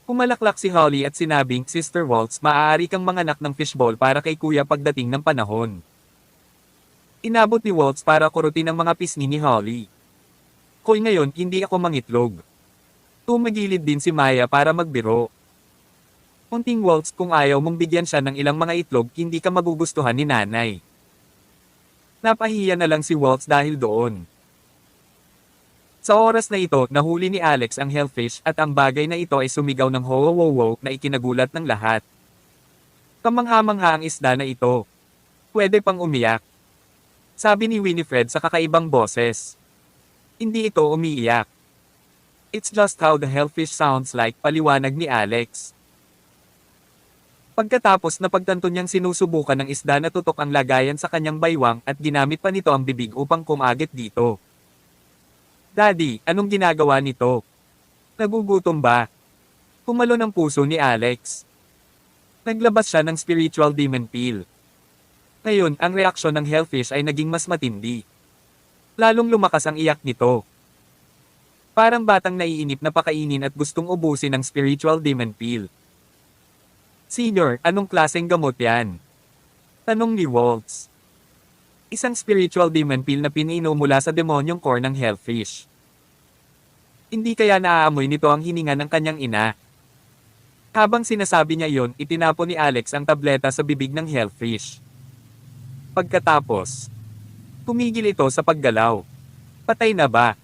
Humalaklak si Holly at sinabing, Sister Waltz, maaari kang manganak ng fishbowl para kay kuya pagdating ng panahon. Inabot ni Waltz para kurutin ang mga pisngi ni Holly. Koy ngayon, hindi ako mangitlog. Tumagilid din si Maya para magbiro. Konting Waltz kung ayaw mong bigyan siya ng ilang mga itlog hindi ka magugustuhan ni nanay. Napahiya na lang si Waltz dahil doon. Sa oras na ito, nahuli ni Alex ang hellfish at ang bagay na ito ay sumigaw ng ho-wo-wo na ikinagulat ng lahat. Kamangha-mangha ang isda na ito. Pwede pang umiyak. Sabi ni Winifred sa kakaibang boses. Hindi ito umiiyak. It's just how the hellfish sounds like, paliwanag ni Alex. Pagkatapos na pagtanto niyang sinusubukan ng isda na tutok ang lagayan sa kanyang baywang at ginamit pa nito ang bibig upang kumagit dito. Daddy, anong ginagawa nito? Nagugutom ba? Pumalo ng puso ni Alex. Naglabas siya ng spiritual demon pill. Ngayon, ang reaksyon ng hellfish ay naging mas matindi. Lalong lumakas ang iyak nito. Parang batang naiinip na pakainin at gustong ubusin ng spiritual demon pill. Senior, anong klaseng gamot yan? Tanong ni Waltz. Isang spiritual demon pill na pinainom mula sa demonyong core ng hellfish. Hindi kaya naaamoy nito ang hininga ng kanyang ina. Habang sinasabi niya iyon, itinapon ni Alex ang tableta sa bibig ng hellfish. Pagkatapos, tumigil ito sa paggalaw. Patay na ba?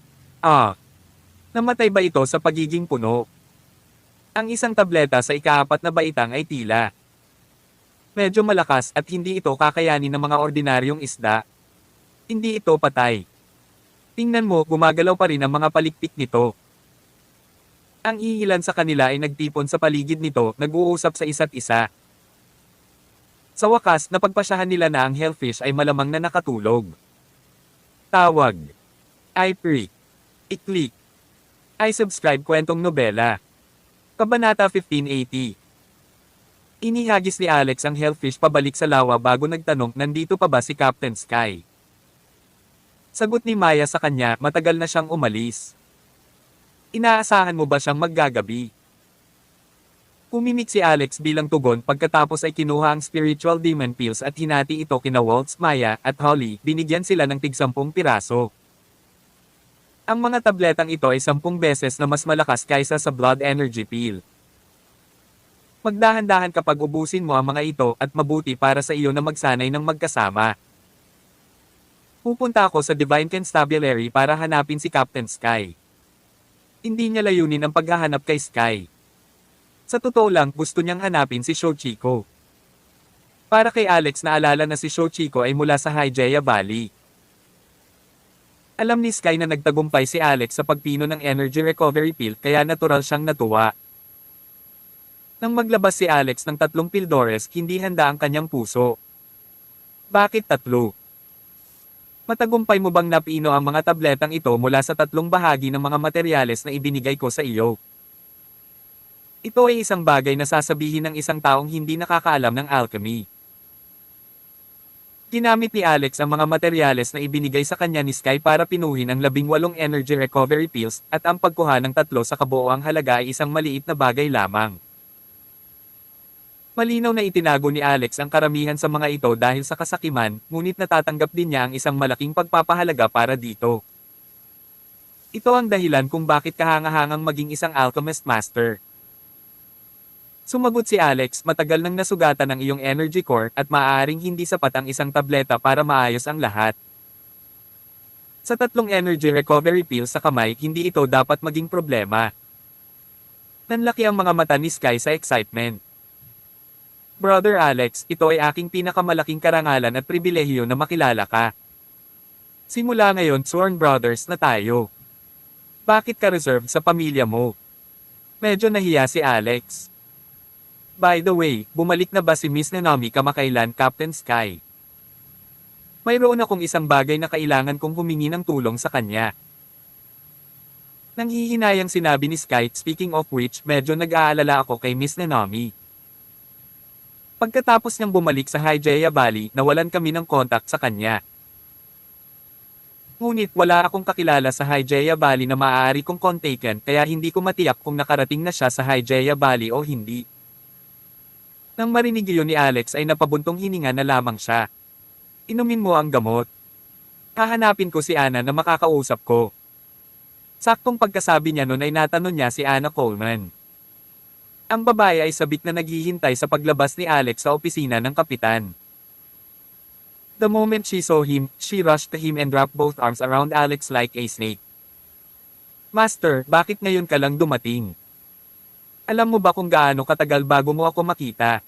Namatay ba ito sa pagiging puno? Ang isang tableta sa ika-4 na baitang ay tila medyo malakas at hindi ito kakayanin ng mga ordinaryong isda. Hindi ito patay. Tingnan mo, gumagalaw pa rin ang mga palikpik nito. Ang iilan sa kanila ay nagtipon sa paligid nito, nag-uusap sa isa't isa. Sa wakas, napagpasyahan nila na ang hellfish ay malamang na nakatulog. Tawag. I-pre. I-click. I-subscribe kwentong nobela. Kabanata 1580. Inihagis ni Alex ang hellfish pabalik sa lawa bago nagtanong, nandito pa ba si Captain Sky? Sagot ni Maya sa kanya, matagal na siyang umalis. Inaasahan mo ba siyang maggagabi? Pumimik si Alex bilang tugon pagkatapos ay kinuha ang spiritual demon pills at hinati ito kina Waltz, Maya, at Holly, binigyan sila ng tig-10 piraso. Ang mga tabletang ito ay 10 beses na mas malakas kaysa sa blood energy pill. Magdahan-dahan kapag ubusin mo ang mga ito at mabuti para sa iyo na magsanay ng magkasama. Pupunta ako sa Divine Constabulary para hanapin si Captain Sky. Hindi niya layunin ang paghahanap kay Sky. Sa totoo lang, gusto niyang hanapin si Shochiko. Para kay Alex, naalala na si Shochiko ay mula sa Hygeia Valley. Alam ni Sky na nagtagumpay si Alex sa pagpino ng energy recovery pill kaya natural siyang natuwa. Nang maglabas si Alex ng 3 pildores, hindi handa ang kanyang puso. Bakit 3? Matagumpay mo bang napino ang mga tabletang ito mula sa 3 bahagi ng mga materyales na ibinigay ko sa iyo? Ito ay isang bagay na sasabihin ng isang taong hindi nakakaalam ng alchemy. Ginamit ni Alex ang mga materyales na ibinigay sa kanya ni Sky para pinuhin ang 18 energy recovery pills at ang pagkuha ng 3 sa kabuoang halaga ay isang maliit na bagay lamang. Malinaw na itinago ni Alex ang karamihan sa mga ito dahil sa kasakiman, ngunit natatanggap din niya ang isang malaking pagpapahalaga para dito. Ito ang dahilan kung bakit kahangahangang maging isang alchemist master. Sumagot si Alex, matagal nang nasugatan ang iyong energy core at maaaring hindi sapat ang isang tableta para maayos ang lahat. Sa 3 energy recovery pills sa kamay, hindi ito dapat maging problema. Nanlaki ang mga mata ni Sky sa excitement. Brother Alex, ito ay aking pinakamalaking karangalan at pribilehiyo na makilala ka. Simula ngayon, sworn brothers na tayo. Bakit ka reserved sa pamilya mo? Medyo nahiya si Alex. By the way, bumalik na ba si Miss Nanami kamakailan, Captain Sky? Mayroon akong isang bagay na kailangan kong humingi ng tulong sa kanya. Nanghihinayang sinabi ni Sky, speaking of which, medyo nag-aalala ako kay Miss Nanami. Pagkatapos niyang bumalik sa Hygeia Valley, nawalan kami ng kontak sa kanya. Ngunit wala akong kakilala sa Hygeia Valley na maaari kong kontakin kaya hindi ko matiyak kung nakarating na siya sa Hygeia Valley o hindi. Nang marinig iyon ni Alex ay napabuntong hininga na lamang siya. Inumin mo ang gamot. Hahanapin ko si Anna na makakausap ko. Saktong pagkasabi niya nun ay natanong niya si Anna Coleman. Ang babae ay sabik na naghihintay sa paglabas ni Alex sa opisina ng kapitan. The moment she saw him, she rushed to him and wrapped both arms around Alex like a snake. Master, bakit ngayon ka lang dumating? Alam mo ba kung gaano katagal bago mo ako makita?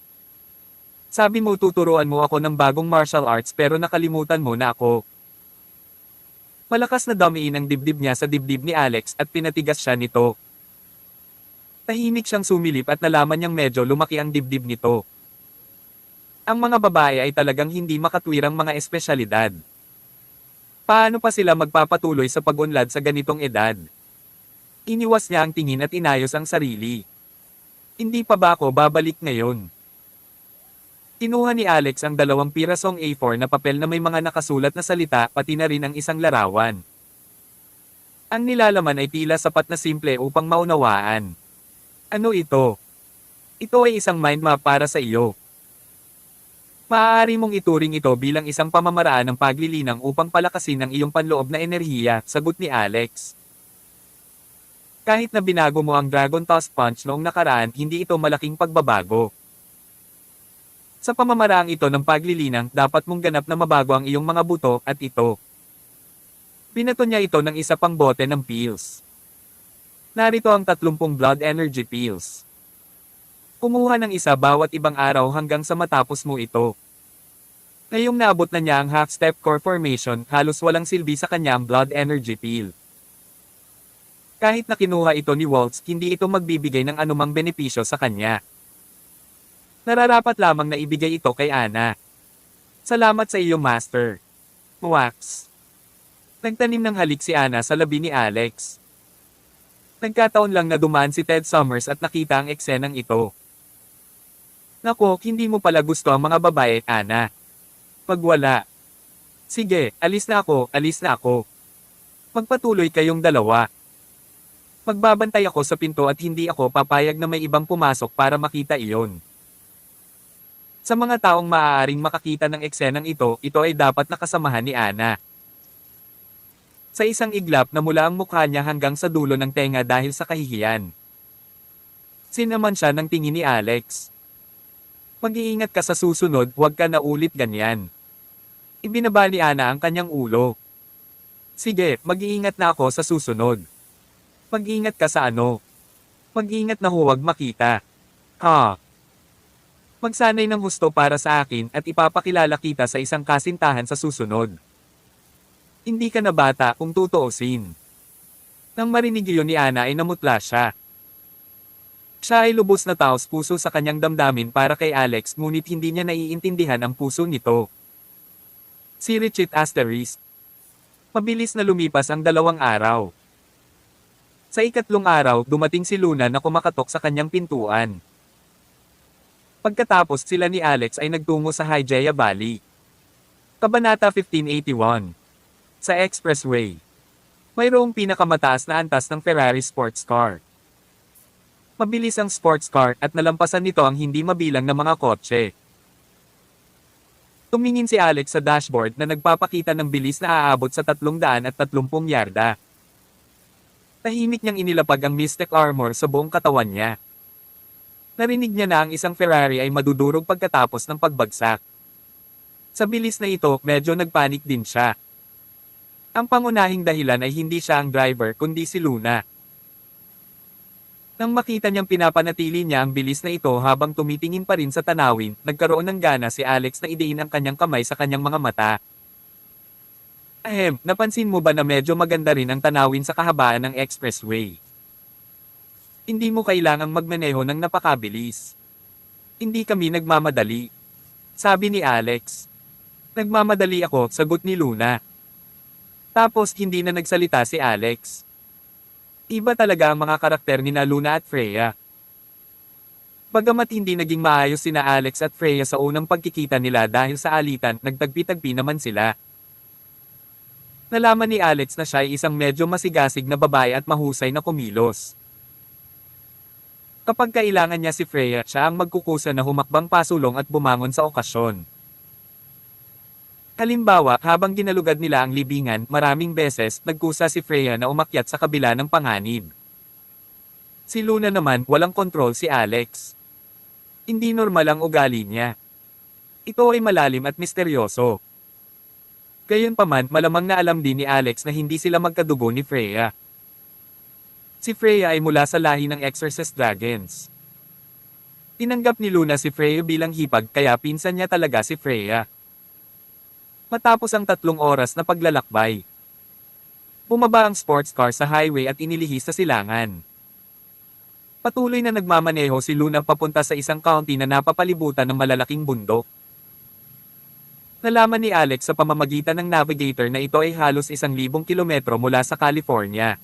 Sabi mo tuturuan mo ako ng bagong martial arts pero nakalimutan mo na ako. Malakas na damiin ang dibdib niya sa dibdib ni Alex at pinatigas siya nito. Tahimik siyang sumilip at nalaman niyang medyo lumaki ang dibdib nito. Ang mga babae ay talagang hindi makatwirang mga espesyalidad. Paano pa sila magpapatuloy sa pag-unlad sa ganitong edad? Iniwas niya ang tingin at inayos ang sarili. Hindi pa ba ako babalik ngayon? Kinuha ni Alex ang 2 pirasong A4 na papel na may mga nakasulat na salita pati na rin ang isang larawan. Ang nilalaman ay tila sapat na simple upang maunawaan. Ano ito? Ito ay isang mind map para sa iyo. Maaari mong ituring ito bilang isang pamamaraan ng paglilinang upang palakasin ang iyong panloob na enerhiya, sagot ni Alex. Kahit na binago mo ang Dragon Toss Punch noong nakaraan, hindi ito malaking pagbabago. Sa pamamaraang ito ng paglilinang, dapat mong ganap na mabago ang iyong mga buto at ito. Binato niya ito ng isa pang bote ng pills. Narito ang 30 blood energy pills. Kumuha ng isa bawat ibang araw hanggang sa matapos mo ito. Ngayong naabot na niya ang half-step core formation, halos walang silbi sa kanya ang blood energy pill. Kahit na kinuha ito ni Waltz, hindi ito magbibigay ng anumang benepisyo sa kanya. Nararapat lamang na ibigay ito kay Ana. Salamat sa iyo, Master. Wax. Nagtanim ng halik si Ana sa labi ni Alex. Nagkataon lang na dumaan si Ted Summers at nakita ang eksenang ito. Nako, hindi mo pala gusto ang mga babae, Ana. Pagwala. Sige, alis na ako. Magpatuloy kayong dalawa. Magbabantay ako sa pinto at hindi ako papayag na may ibang pumasok para makita iyon. Sa mga taong maaaring makakita ng eksenang ito, ito ay dapat nakasamahan ni Ana. Sa isang iglap na mula ang mukha niya hanggang sa dulo ng tenga dahil sa kahihiyan. Sinaman siya ng tingin ni Alex. Mag-iingat ka sa susunod, huwag ka na ulit ganyan. Ibinaba ni Ana ang kanyang ulo. Sige, mag-iingat na ako sa susunod. Mag-ingat ka sa ano? Mag-ingat na huwag makita. Magsanay ng husto para sa akin at ipapakilala kita sa isang kasintahan sa susunod. Hindi ka na bata kung tutuusin. Nang marinig iyon ni Ana ay namutla siya. Siya ay lubos na taos puso sa kanyang damdamin para kay Alex ngunit hindi niya naiintindihan ang puso nito. Si Richie Asterisk. Mabilis na lumipas ang 2 araw. Sa ikatlong araw, dumating si Luna na kumakatok sa kanyang pintuan. Pagkatapos sila ni Alex ay nagtungo sa Hygeia Valley. Kabanata 1581. Sa expressway. Mayroong pinakamataas na antas ng Ferrari sports car. Mabilis ang sports car at nalampasan nito ang hindi mabilang na mga kotse. Tumingin si Alex sa dashboard na nagpapakita ng bilis na aabot sa 330 yarda. Tahimik niyang inilapag ang Mystic Armor sa buong katawan niya. Narinig niya na ang isang Ferrari ay madudurog pagkatapos ng pagbagsak. Sa bilis na ito, medyo nagpanik din siya. Ang pangunahing dahilan ay hindi siya ang driver kundi si Luna. Nang makita niyang pinapanatili niya ang bilis na ito habang tumitingin pa rin sa tanawin, nagkaroon ng gana si Alex na idiin ang kanyang kamay sa kanyang mga mata. Napansin mo ba na medyo maganda rin ang tanawin sa kahabaan ng expressway? Hindi mo kailangang magmaneho ng napakabilis. Hindi kami nagmamadali. Sabi ni Alex. Nagmamadali ako, sagot ni Luna. Tapos hindi na nagsalita si Alex. Iba talaga ang mga karakter ni Luna at Freya. Bagamat hindi naging maayos sina Alex at Freya sa unang pagkikita nila dahil sa alitan, nagtagpi-tagpi naman sila. Nalaman ni Alex na siya ay isang medyo masigasig na babae at mahusay na kumilos. Kapag kailangan niya si Freya, siya ang magkukusa na humakbang pasulong at bumangon sa okasyon. Halimbawa, habang ginalugad nila ang libingan, maraming beses, nagkusa si Freya na umakyat sa kabila ng panganib. Si Luna naman, walang kontrol si Alex. Hindi normal ang ugali niya. Ito ay malalim at misteryoso. Gayunpaman, malamang na alam din ni Alex na hindi sila magkadugo ni Freya. Si Freya ay mula sa lahi ng Exorcist Dragons. Tinanggap ni Luna si Freya bilang hipag kaya pinsan niya talaga si Freya. Matapos ang 3 oras na paglalakbay, bumaba ang sports car sa highway at inilihis sa silangan. Patuloy na nagmamaneho si Luna papunta sa isang county na napapalibutan ng malalaking bundok. Nalaman ni Alex sa pamamagitan ng navigator na ito ay halos 1,000 kilometro mula sa California.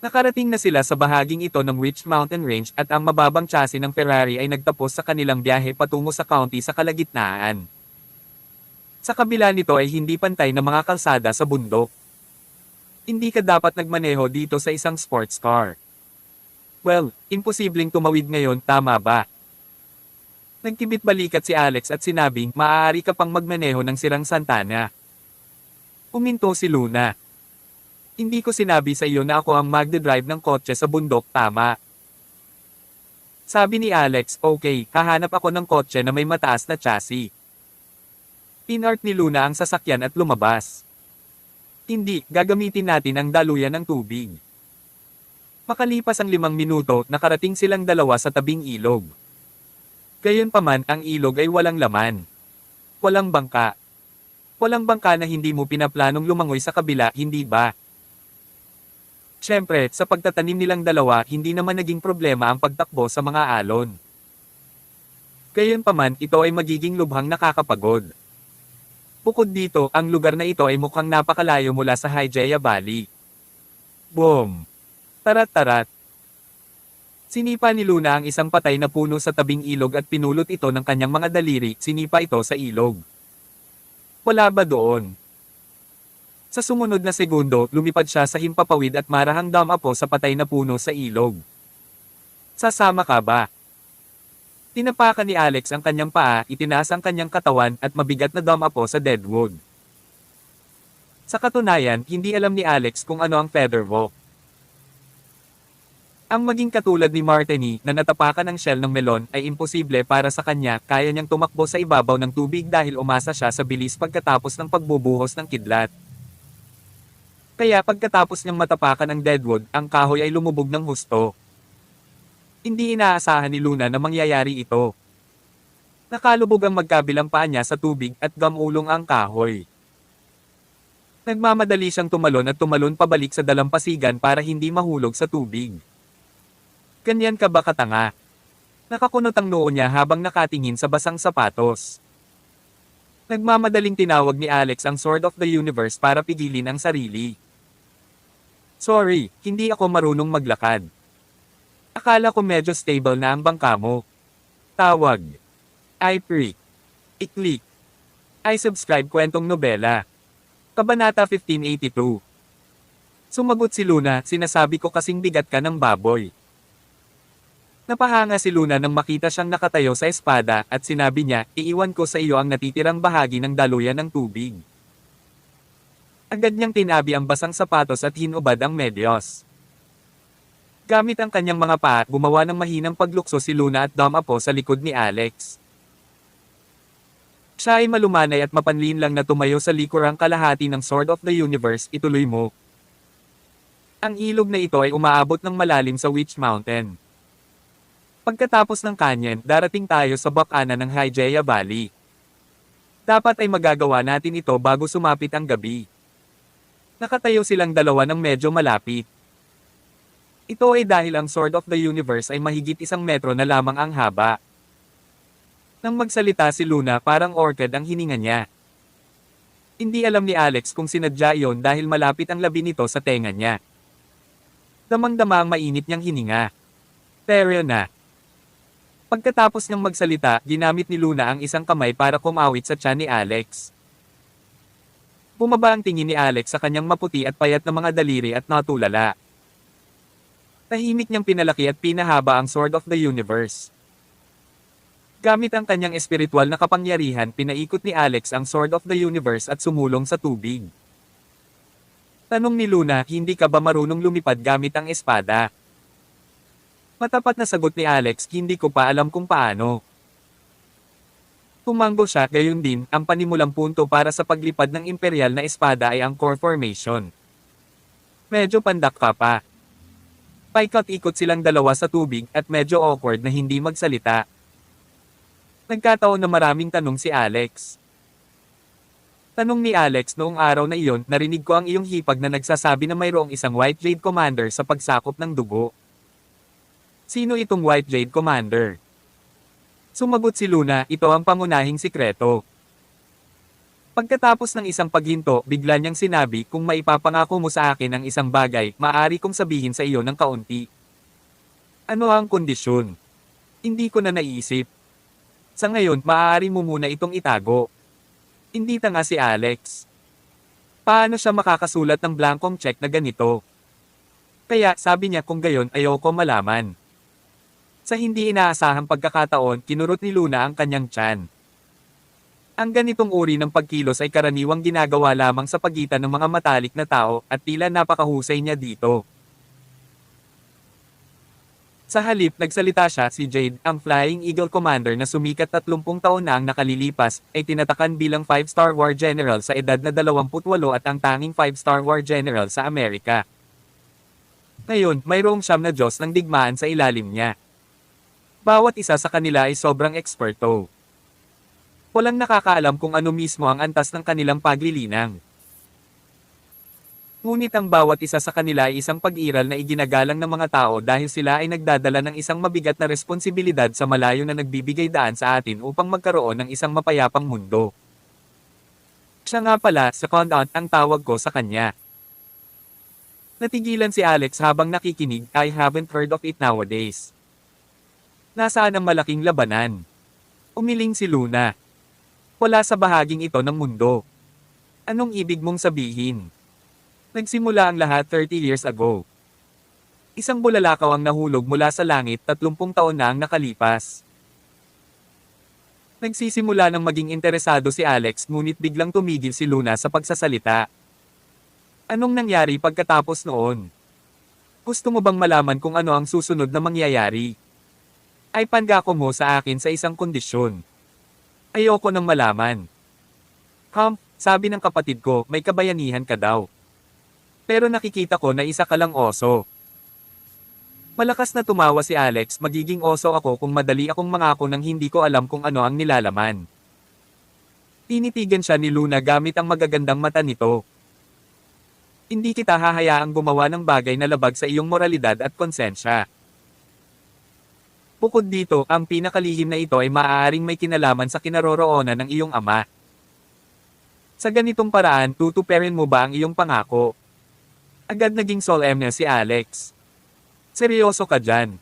Nakarating na sila sa bahaging ito ng Witch Mountain Range at ang mababang chassis ng Ferrari ay nagtapos sa kanilang biyahe patungo sa county sa kalagitnaan. Sa kabila nito ay hindi pantay na mga kalsada sa bundok. Hindi ka dapat nagmaneho dito sa isang sports car. Well, imposibleng tumawid ngayon, tama ba? Nagkibit balikat si Alex at sinabing, maaari ka pang magmaneho ng sirang Santana. Uminto si Luna. Hindi ko sinabi sa iyo na ako ang magdadrive ng kotse sa bundok, tama? Sabi ni Alex, okay, hahanap ako ng kotse na may mataas na chassis. Pinart ni Luna ang sasakyan at lumabas. Hindi, gagamitin natin ang daluyan ng tubig. Makalipas ang 5 minuto, nakarating silang dalawa sa tabing ilog. Gayunpaman, ang ilog ay walang laman. Walang bangka. Walang bangka na hindi mo pinaplanong lumangoy sa kabila, hindi ba? Siyempre, sa pagtatanim nilang dalawa, hindi naman naging problema ang pagtakbo sa mga alon. Gayunpaman, ito ay magiging lubhang nakakapagod. Bukod dito, ang lugar na ito ay mukhang napakalayo mula sa Hygeia Valley. Boom! Tarat-tarat. Sinipa ni Luna ang isang patay na puno sa tabing ilog at pinulot ito ng kanyang mga daliri, sinipa ito sa ilog. Wala ba doon? Sa sumunod na segundo, lumipad siya sa himpapawid at marahang dumapo sa patay na puno sa ilog. Sasama ka ba? Tinapakan ni Alex ang kanyang paa, itinaas ang kanyang katawan at mabigat na dumapo sa deadwood. Sa katunayan, hindi alam ni Alex kung ano ang feather walk. Ang maging katulad ni Martini na natapakan ng shell ng melon ay imposible para sa kanya, kaya niyang tumakbo sa ibabaw ng tubig dahil umasa siya sa bilis pagkatapos ng pagbubuhos ng kidlat. Kaya pagkatapos niyang matapakan ang deadwood, ang kahoy ay lumubog ng husto. Hindi inaasahan ni Luna na mangyayari ito. Nakalubog ang magkabilang paa niya sa tubig at gamulong ang kahoy. Nagmamadali siyang tumalon at tumalon pabalik sa dalampasigan para hindi mahulog sa tubig. Ganyan ka ba katanga? Nakakunot ang noo niya habang nakatingin sa basang sapatos. Nagmamadaling tinawag ni Alex ang Sword of the Universe para pigilin ang sarili. Sorry, hindi ako marunong maglakad. Akala ko medyo stable na ang bangka mo. Tawag. I-freak. I-click. I-subscribe kwentong nobela. Kabanata 1582. Sumagot si Luna, sinasabi ko kasing bigat ka ng baboy. Napahanga si Luna nang makita siyang nakatayo sa espada at sinabi niya, iiwan ko sa iyo ang natitirang bahagi ng daluyan ng tubig. Agad niyang tinabi ang basang sapatos at hinubad ang medyos. Gamit ang kanyang mga paa, gumawa ng mahinang paglukso si Luna at dumapo sa likod ni Alex. Siya ay malumanay at mapanlin lang na tumayo sa likurang kalahati ng Sword of the Universe, ituloy mo. Ang ilog na ito ay umaabot ng malalim sa Witch Mountain. Pagkatapos ng canyon, darating tayo sa bakana ng Hygeia Valley. Dapat ay magagawa natin ito bago sumapit ang gabi. Nakatayo silang dalawa ng medyo malapit. Ito ay dahil ang Sword of the Universe ay mahigit 1 metro na lamang ang haba. Nang magsalita si Luna, parang orchid ang hininga niya. Hindi alam ni Alex kung sinadya iyon dahil malapit ang labi nito sa tenga niya. Damang-dama ang mainit niyang hininga. Pero na. Pagkatapos niyang magsalita, ginamit ni Luna ang isang kamay para kumawit sa tiyan ni Alex. Bumaba ang tingin ni Alex sa kanyang maputi at payat na mga daliri at natulala. Tahimik niyang pinalaki at pinahaba ang Sword of the Universe. Gamit ang kanyang espiritual na kapangyarihan, pinaikot ni Alex ang Sword of the Universe at sumulong sa tubig. Tanong ni Luna, hindi ka ba marunong lumipad gamit ang espada? Matapat na sagot ni Alex, hindi ko pa alam kung paano. Tumango siya, gayon din, ang panimulang punto para sa paglipad ng imperial na espada ay ang core formation. Medyo pandak ka pa. Paikot-ikot silang dalawa sa tubig at medyo awkward na hindi magsalita. Nagkataon na maraming tanong si Alex. Tanong ni Alex, noong araw na iyon, narinig ko ang iyong hipag na nagsasabi na mayroong isang White Jade Commander sa pagsakop ng dugo. Sino itong White Jade Commander? Sumagot si Luna, ito ang pangunahing sikreto. Pagkatapos ng isang paghinto, bigla niyang sinabi, kung maipapangako mo sa akin ang isang bagay, maaari kong sabihin sa iyo ng kaunti. Ano ang kondisyon? Hindi ko na naisip. Sa ngayon, maaari mo muna itong itago. Hindi tanga si Alex. Paano siya makakasulat ng blankong check na ganito? Kaya, sabi niya kung gayon, ayoko malaman. Sa hindi inaasahang pagkakataon, kinurot ni Luna ang kanyang tiyan. Ang ganitong uri ng pagkilos ay karaniwang ginagawa lamang sa pagitan ng mga matalik na tao at tila napakahusay niya dito. Sa halip, nagsalita siya, si Jade, ang Flying Eagle Commander na sumikat 30 taon na ang nakalilipas, ay tinatakan bilang 5-star War General sa edad na 28 at ang tanging 5-star War General sa Amerika. Ngayon, mayroong siyam na Diyos ng digmaan sa ilalim niya. Bawat isa sa kanila ay sobrang eksperto. Walang nakakaalam kung ano mismo ang antas ng kanilang paglilinang. Ngunit ang bawat isa sa kanila ay isang pag-iral na iginagalang ng mga tao dahil sila ay nagdadala ng isang mabigat na responsibilidad sa malayo na nagbibigay daan sa atin upang magkaroon ng isang mapayapang mundo. Siya nga pala, Secondant ang tawag ko sa kanya. Natigilan si Alex habang nakikinig, I haven't heard of it nowadays. Nasaan ang malaking labanan? Umiling si Luna. Wala sa bahaging ito ng mundo. Anong ibig mong sabihin? Nagsimula ang lahat 30 years ago. Isang bulalakaw ang nahulog mula sa langit, 30 taon na ang nakalipas. Nagsisimula ng maging interesado si Alex, ngunit biglang tumigil si Luna sa pagsasalita. Anong nangyari pagkatapos noon? Gusto mo bang malaman kung ano ang susunod na mangyayari? Ay pangako mo sa akin sa isang kondisyon. Ayoko nang malaman. Sabi ng kapatid ko, may kabayanihan ka daw. Pero nakikita ko na isa ka lang oso. Malakas na tumawa si Alex, magiging oso ako kung madali akong mangako nang hindi ko alam kung ano ang nilalaman. Tinitigan siya ni Luna gamit ang magagandang mata nito. Hindi kita hahayaang gumawa ng bagay na labag sa iyong moralidad at konsensya. Bukod dito, ang pinakalihim na ito ay maaaring may kinalaman sa kinaroroonan ng iyong ama. Sa ganitong paraan, tutuperin mo ba ang iyong pangako? Agad naging solemne si Alex. Seryoso ka dyan?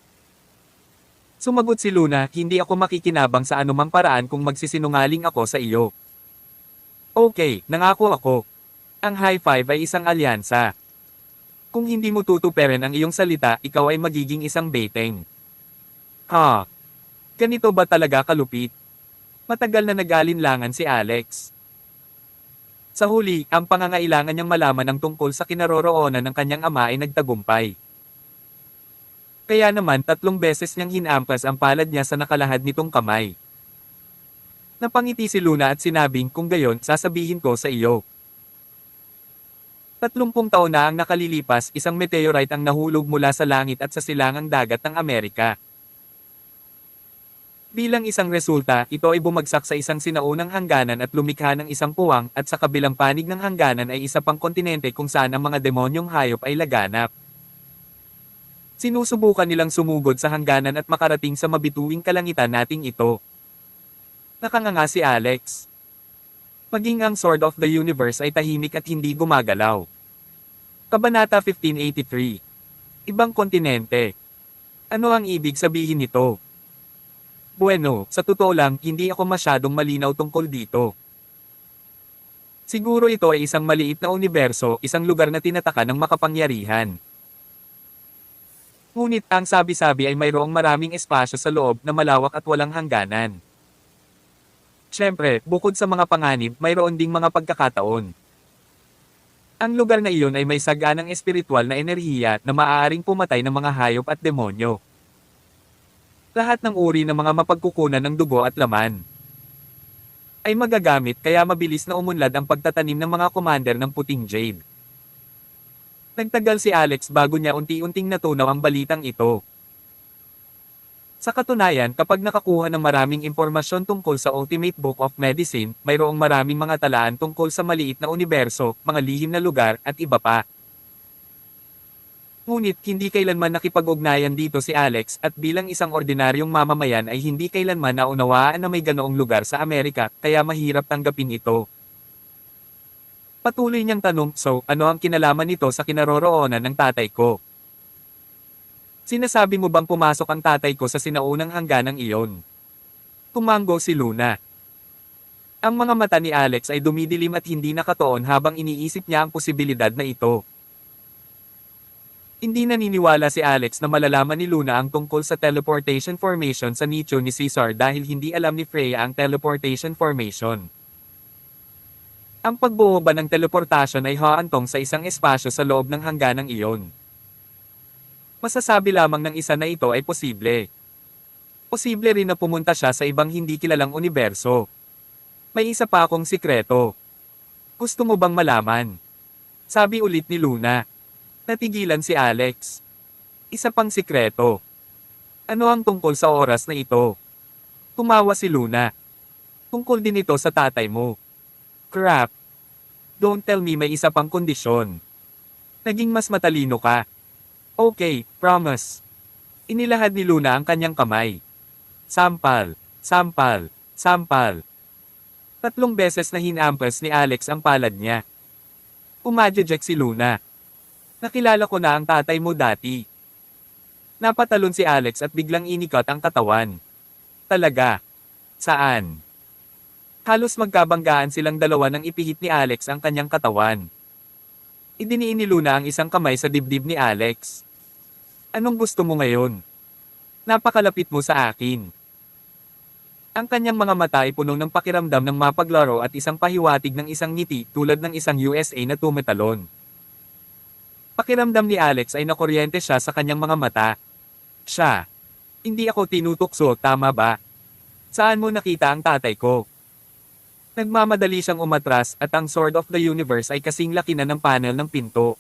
Sumagot si Luna, hindi ako makikinabang sa anumang paraan kung magsisinungaling ako sa iyo. Okay, nangako ako. Ang high five ay isang alyansa. Kung hindi mo tutuperin ang iyong salita, ikaw ay magiging isang beteng. Ganito ba talaga kalupit? Matagal na nag-alinlangan si Alex. Sa huli, ang pangangailangan niyang malaman ang tungkol sa kinaroroonan ng kanyang ama ay nagtagumpay. Kaya naman 3 beses niyang hinampas ang palad niya sa nakalahad nitong kamay. Napangiti si Luna at sinabing, kung gayon, sasabihin ko sa iyo. 30 taon na ang nakalilipas, isang meteorite ang nahulog mula sa langit at sa silangang dagat ng Amerika. Bilang isang resulta, ito ay bumagsak sa isang sinaunang hangganan at lumikha ng isang puwang, at sa kabilang panig ng hangganan ay isa pang kontinente kung saan ang mga demonyong hayop ay laganap. Sinusubukan nilang sumugod sa hangganan at makarating sa mabituing kalangitan nating ito. Nakanganga si Alex. Maging ang Sword of the Universe ay tahimik at hindi gumagalaw. Kabanata 1583. Ibang kontinente. Ano ang ibig sabihin nito? Bueno, sa totoo lang, hindi ako masyadong malinaw tungkol dito. Siguro ito ay isang maliit na universo, isang lugar na tinataka ng makapangyarihan. Ngunit ang sabi-sabi ay mayroong maraming espasyo sa loob na malawak at walang hangganan. Siyempre, bukod sa mga panganib, mayroon ding mga pagkakataon. Ang lugar na iyon ay may saganang espiritual na enerhiya na maaaring pumatay ng mga hayop at demonyo. Lahat ng uri ng mga mapagkukunan ng dugo at laman ay magagamit kaya mabilis na umunlad ang pagtatanim ng mga commander ng puting jade. Nagtagal si Alex bago niya unti-unting natunaw ang balitang ito. Sa katunayan, kapag nakakuha ng maraming impormasyon tungkol sa Ultimate Book of Medicine, mayroong maraming mga talaan tungkol sa maliit na universo, mga lihim na lugar, at iba pa. Ngunit hindi kailanman nakipag-ugnayan dito si Alex at bilang isang ordinaryong mamamayan ay hindi kailanman naunawaan na may ganoong lugar sa Amerika, kaya mahirap tanggapin ito. Patuloy niyang tanong, so, ano ang kinalaman nito sa kinaroroonan ng tatay ko? Sinasabi mo bang pumasok ang tatay ko sa sinaunang hangganang iyon? Tumango si Luna. Ang mga mata ni Alex ay dumidilim at hindi nakatuon habang iniisip niya ang posibilidad na ito. Hindi naniniwala si Alex na malalaman ni Luna ang tungkol sa teleportation formation sa nicho ni Caesar dahil hindi alam ni Freya ang teleportation formation. Ang pagbuo ba ng teleportasyon ay haantong sa isang espasyo sa loob ng hangganang iyon. Masasabi lamang ng isa na ito ay posible. Posible rin na pumunta siya sa ibang hindi kilalang universo. May isa pa akong sikreto. Gusto mo bang malaman? Sabi ulit ni Luna. Natigilan si Alex. Isa pang sikreto. Ano ang tungkol sa oras na ito? Tumawa si Luna. Tungkol din ito sa tatay mo. Crap. Don't tell me may isa pang kondisyon. Naging mas matalino ka. Okay, promise. Inilahad ni Luna ang kanyang kamay. Sampal, sampal, sampal. 3 beses na hinampas ni Alex ang palad niya. Umadjejek si Luna. Nakilala ko na ang tatay mo dati. Napatalon si Alex at biglang inikot ang katawan. Talaga? Saan? Halos magkabanggaan silang dalawa nang ipihit ni Alex ang kanyang katawan. Idiniin ni Luna ang isang kamay sa dibdib ni Alex. Anong gusto mo ngayon? Napakalapit mo sa akin. Ang kanyang mga mata ay punong ng pakiramdam ng mapaglaro at isang pahiwatig ng isang ngiti tulad ng isang USA na tumatalon. Pakiramdam ni Alex ay nakuryente siya sa kanyang mga mata. Siya. Hindi ako tinutukso, tama ba? Saan mo nakita ang tatay ko? Nagmamadali siyang umatras at ang Sword of the Universe ay kasing laki na ng panel ng pinto.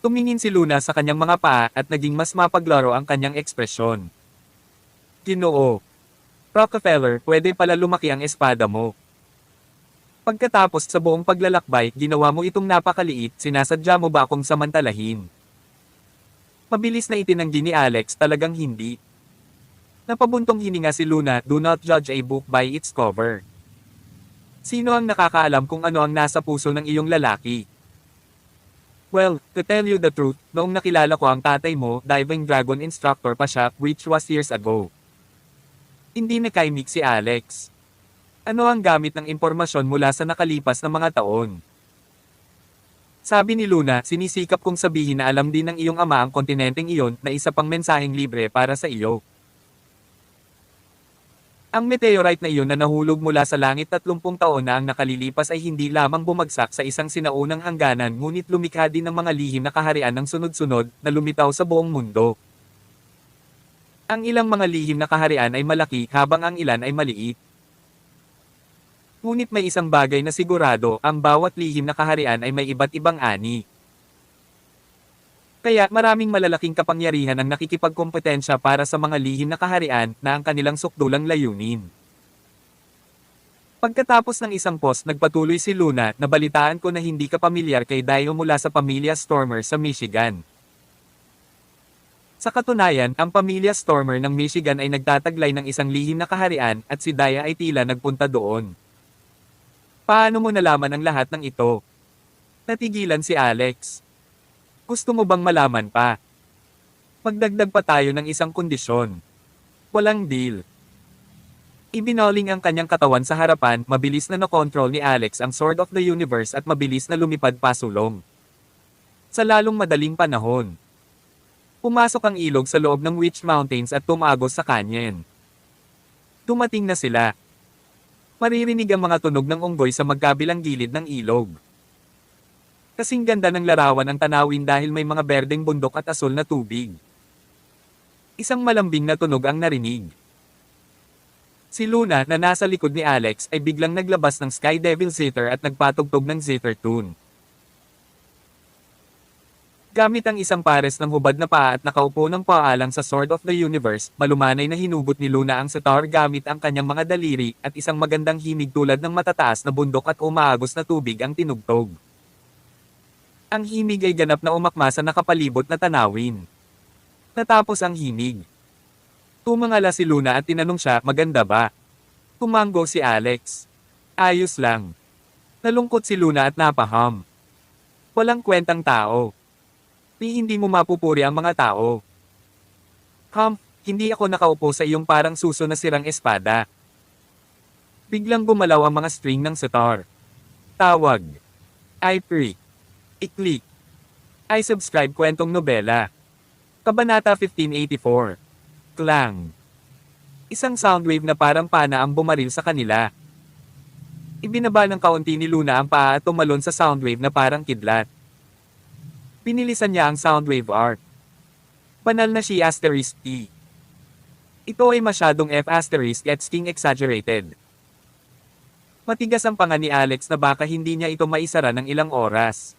Tumingin si Luna sa kanyang mga paa at naging mas mapaglaro ang kanyang ekspresyon. Ginoo. Rockefeller, pwede pala lumaki ang espada mo. Pagkatapos sa buong paglalakbay, ginawa mo itong napakaliit, sinasadya mo ba akong samantalahin? Mabilis na itinanggi ni Alex, talagang hindi. Napabuntong hininga si Luna, do not judge a book by its cover. Sino ang nakakaalam kung ano ang nasa puso ng iyong lalaki? Well, to tell you the truth, noong nakilala ko ang tatay mo, diving dragon instructor pa siya, which was years ago. Hindi nakaimik si Alex. Ano ang gamit ng impormasyon mula sa nakalipas na mga taon? Sabi ni Luna, sinisikap kong sabihin na alam din ng iyong ama ang kontinenteng iyon na isa pang mensaheng libre para sa iyo. Ang meteorite na iyon na nahulog mula sa langit 30 taon na ang nakalilipas ay hindi lamang bumagsak sa isang sinaunang hangganan ngunit lumikha din ng mga lihim na kaharian ng sunod-sunod na lumitaw sa buong mundo. Ang ilang mga lihim na kaharian ay malaki habang ang ilan ay maliit. Ngunit may isang bagay na sigurado, ang bawat lihim na kaharian ay may iba't ibang ani. Kaya maraming malalaking kapangyarihan ang nakikipagkompetensya para sa mga lihim na kaharian na ang kanilang sukdulang layunin. Pagkatapos ng isang post nagpatuloy si Luna, nabalitaan ko na hindi ka pamilyar kay Dio mula sa pamilya Stormer sa Michigan. Sa katunayan, ang pamilya Stormer ng Michigan ay nagtataglay ng isang lihim na kaharian at si Dia ay tila nagpunta doon. Paano mo nalaman ang lahat ng ito? Natigilan si Alex. Gusto mo bang malaman pa? Magdagdag pa tayo ng isang kondisyon. Walang deal. Ibinoling ang kanyang katawan sa harapan, mabilis na nakontrol ni Alex ang Sword of the Universe at mabilis na lumipad pasulong. Sa lalong madaling panahon. Pumasok ang ilog sa loob ng Witch Mountains at tumagos sa canyon. Dumating na sila. Maririnig ang mga tunog ng unggoy sa magkabilang gilid ng ilog. Kasing ganda ng larawan ang tanawin dahil may mga berdeng bundok at asul na tubig. Isang malambing na tunog ang narinig. Si Luna na nasa likod ni Alex ay biglang naglabas ng Sky Devil Zither at nagpatugtog ng Zither tune. Gamit ang isang pares ng hubad na paa at nakaupo ng paalang sa Sword of the Universe, malumanay na hinubot ni Luna ang sitar gamit ang kanyang mga daliri at isang magandang himig tulad ng matataas na bundok at umaagos na tubig ang tinugtog. Ang himig ay ganap na umakma sa nakapalibot na tanawin. Natapos ang himig. Tumangala si Luna at tinanong siya, maganda ba? Tumango si Alex. Ayos lang. Nalungkot si Luna at napaham. Walang kwentang tao. Hindi mo mapupuri ang mga tao. Hindi ako nakaupo sa iyong parang suso na sirang espada. Biglang gumalaw ang mga string ng sitar. Tawag. I pray. I-click. I subscribe kwentong nobela. Kabanata 1584. Clang. Isang soundwave na parang pana ang bumaril sa kanila. Ibinaba ng kaunti ni Luna ang paa at tumalon sa soundwave na parang kidlat. Pinilisan niya ang soundwave art. Banal na she asterisk T. Ito ay masyadong F asterisk at sking exaggerated. Matigas ang panga ni Alex na baka hindi niya ito maisara ng ilang oras.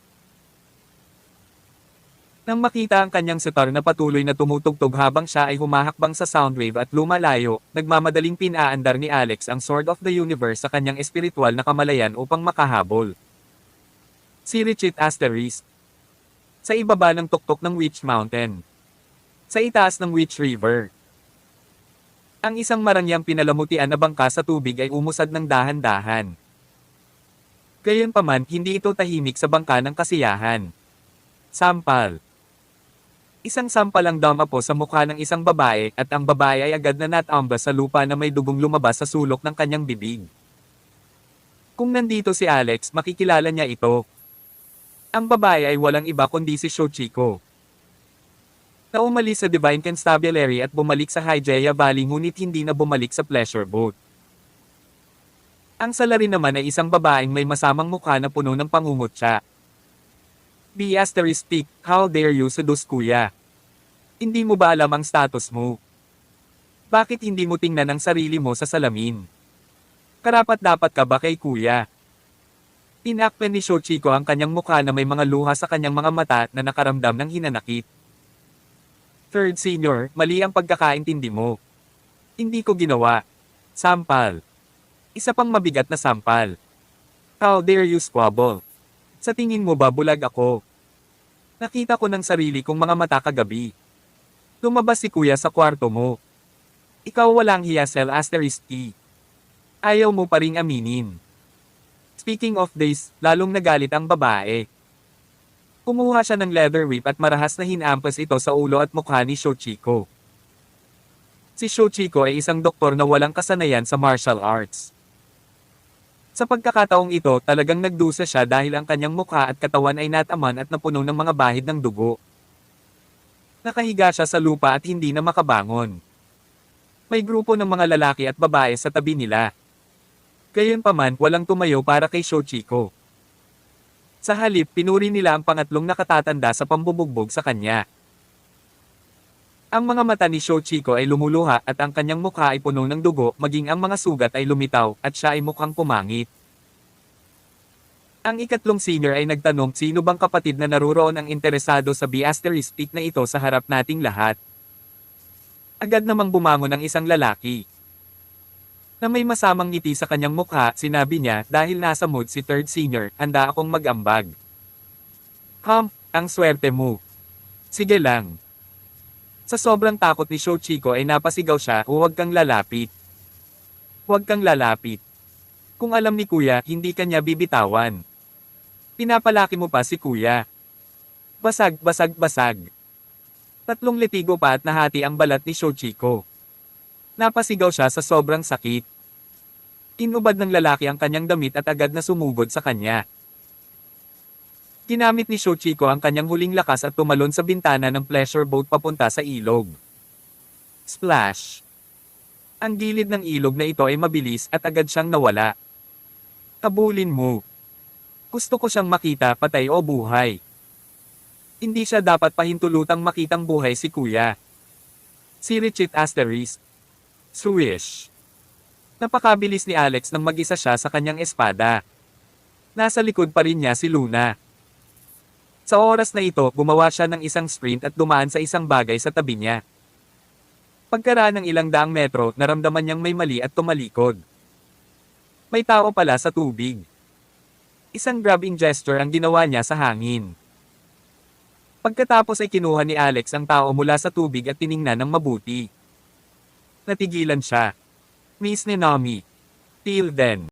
Nang makita ang kanyang sitar na patuloy na tumutugtog habang siya ay humahakbang sa soundwave at lumalayo, nagmamadaling pinaandar ni Alex ang Sword of the Universe sa kanyang espiritual na kamalayan upang makahabol. Si Richit asterisk. Sa ibaba ng tuktok ng Witch Mountain. Sa itaas ng Witch River. Ang isang marangyang pinalamutian na bangka sa tubig ay umusad ng dahan-dahan. Gayunpaman, hindi ito tahimik sa bangka ng kasiyahan. Sampal. Isang sampal ang dumapo sa mukha ng isang babae at ang babae ay agad na natamba sa lupa na may dugong lumabas sa sulok ng kanyang bibig. Kung nandito si Alex, makikilala niya ito. Ang babae ay walang iba kundi si Shochiko. Na umalis sa Divine Constabulary at bumalik sa Hygeia Valley ngunit hindi na bumalik sa pleasure boat. Ang salarin naman ay isang babaeng may masamang mukha na puno ng pangungutya. B asterisk, how dare you seduce kuya? Hindi mo ba alam ang status mo? Bakit hindi mo tingnan ang sarili mo sa salamin? Karapat-dapat ka ba kay kuya? Tinakpan ni Shochiko ang kanyang mukha na may mga luha sa kanyang mga mata na nakaramdam ng hinanakit. Third senior, mali ang pagkakaintindi mo. Hindi ko ginawa. Sampal. Isa pang mabigat na sampal. How dare you squabble? Sa tingin mo ba bulag ako? Nakita ko ng sarili kong mga mata kagabi. Lumabas si kuya sa kwarto mo. Ikaw walang hiya cell asterisk E. Ayaw mo pa ring aminin. Speaking of this, lalong nagalit ang babae. Kumuha siya ng leather whip at marahas na hinampas ito sa ulo at mukha ni Shochiko. Si Shochiko ay isang doktor na walang kasanayan sa martial arts. Sa pagkakataong ito, talagang nagdusa siya dahil ang kanyang mukha at katawan ay nataman at napuno ng mga bahid ng dugo. Nakahiga siya sa lupa at hindi na makabangon. May grupo ng mga lalaki at babae sa tabi nila. Gayunpaman, walang tumayo para kay Shochiko. Sa halip, pinuri nila ang pangatlong nakatatanda sa pambubugbog sa kanya. Ang mga mata ni Shochiko ay lumuluha at ang kanyang mukha ay puno ng dugo, maging ang mga sugat ay lumitaw at siya ay mukhang pumangit. Ang ikatlong senior ay nagtanong sino bang kapatid na naruroon ang interesado sa B asterisk na ito sa harap nating lahat. Agad namang bumangon ang isang lalaki. Na may masamang ngiti sa kanyang mukha, sinabi niya, dahil nasa mood si third senior, handa akong mag-ambag. Ang swerte mo. Sige lang. Sa sobrang takot ni Shochiko ay napasigaw siya, huwag kang lalapit. Huwag kang lalapit. Kung alam ni kuya, hindi kanya bibitawan. Pinapalaki mo pa si kuya. Basag, basag, basag. 3 litigo pa at nahati ang balat ni Shochiko. Napasigaw siya sa sobrang sakit. Inubad ng lalaki ang kanyang damit at agad na sumugod sa kanya. Ginamit ni Shochiko ang kanyang huling lakas at tumalon sa bintana ng pleasure boat papunta sa ilog. Splash! Ang gilid ng ilog na ito ay mabilis at agad siyang nawala. Kabulin mo. Gusto ko siyang makita, patay o buhay. Hindi siya dapat pahintulutang makitang buhay si kuya. Si Richit Asterisk. Swish. Napakabilis ni Alex nang mag-isa siya sa kanyang espada. Nasa likod pa rin niya si Luna. Sa oras na ito, gumawa siya ng isang sprint at dumaan sa isang bagay sa tabi niya. Pagkaraan ng ilang daang metro, naramdaman niyang may mali at tumalikod. May tao pala sa tubig. Isang grabbing gesture ang ginawa niya sa hangin. Pagkatapos ay kinuha ni Alex ang tao mula sa tubig at tiningnan ng mabuti. Natigilan siya. Miss Nenami. Till then.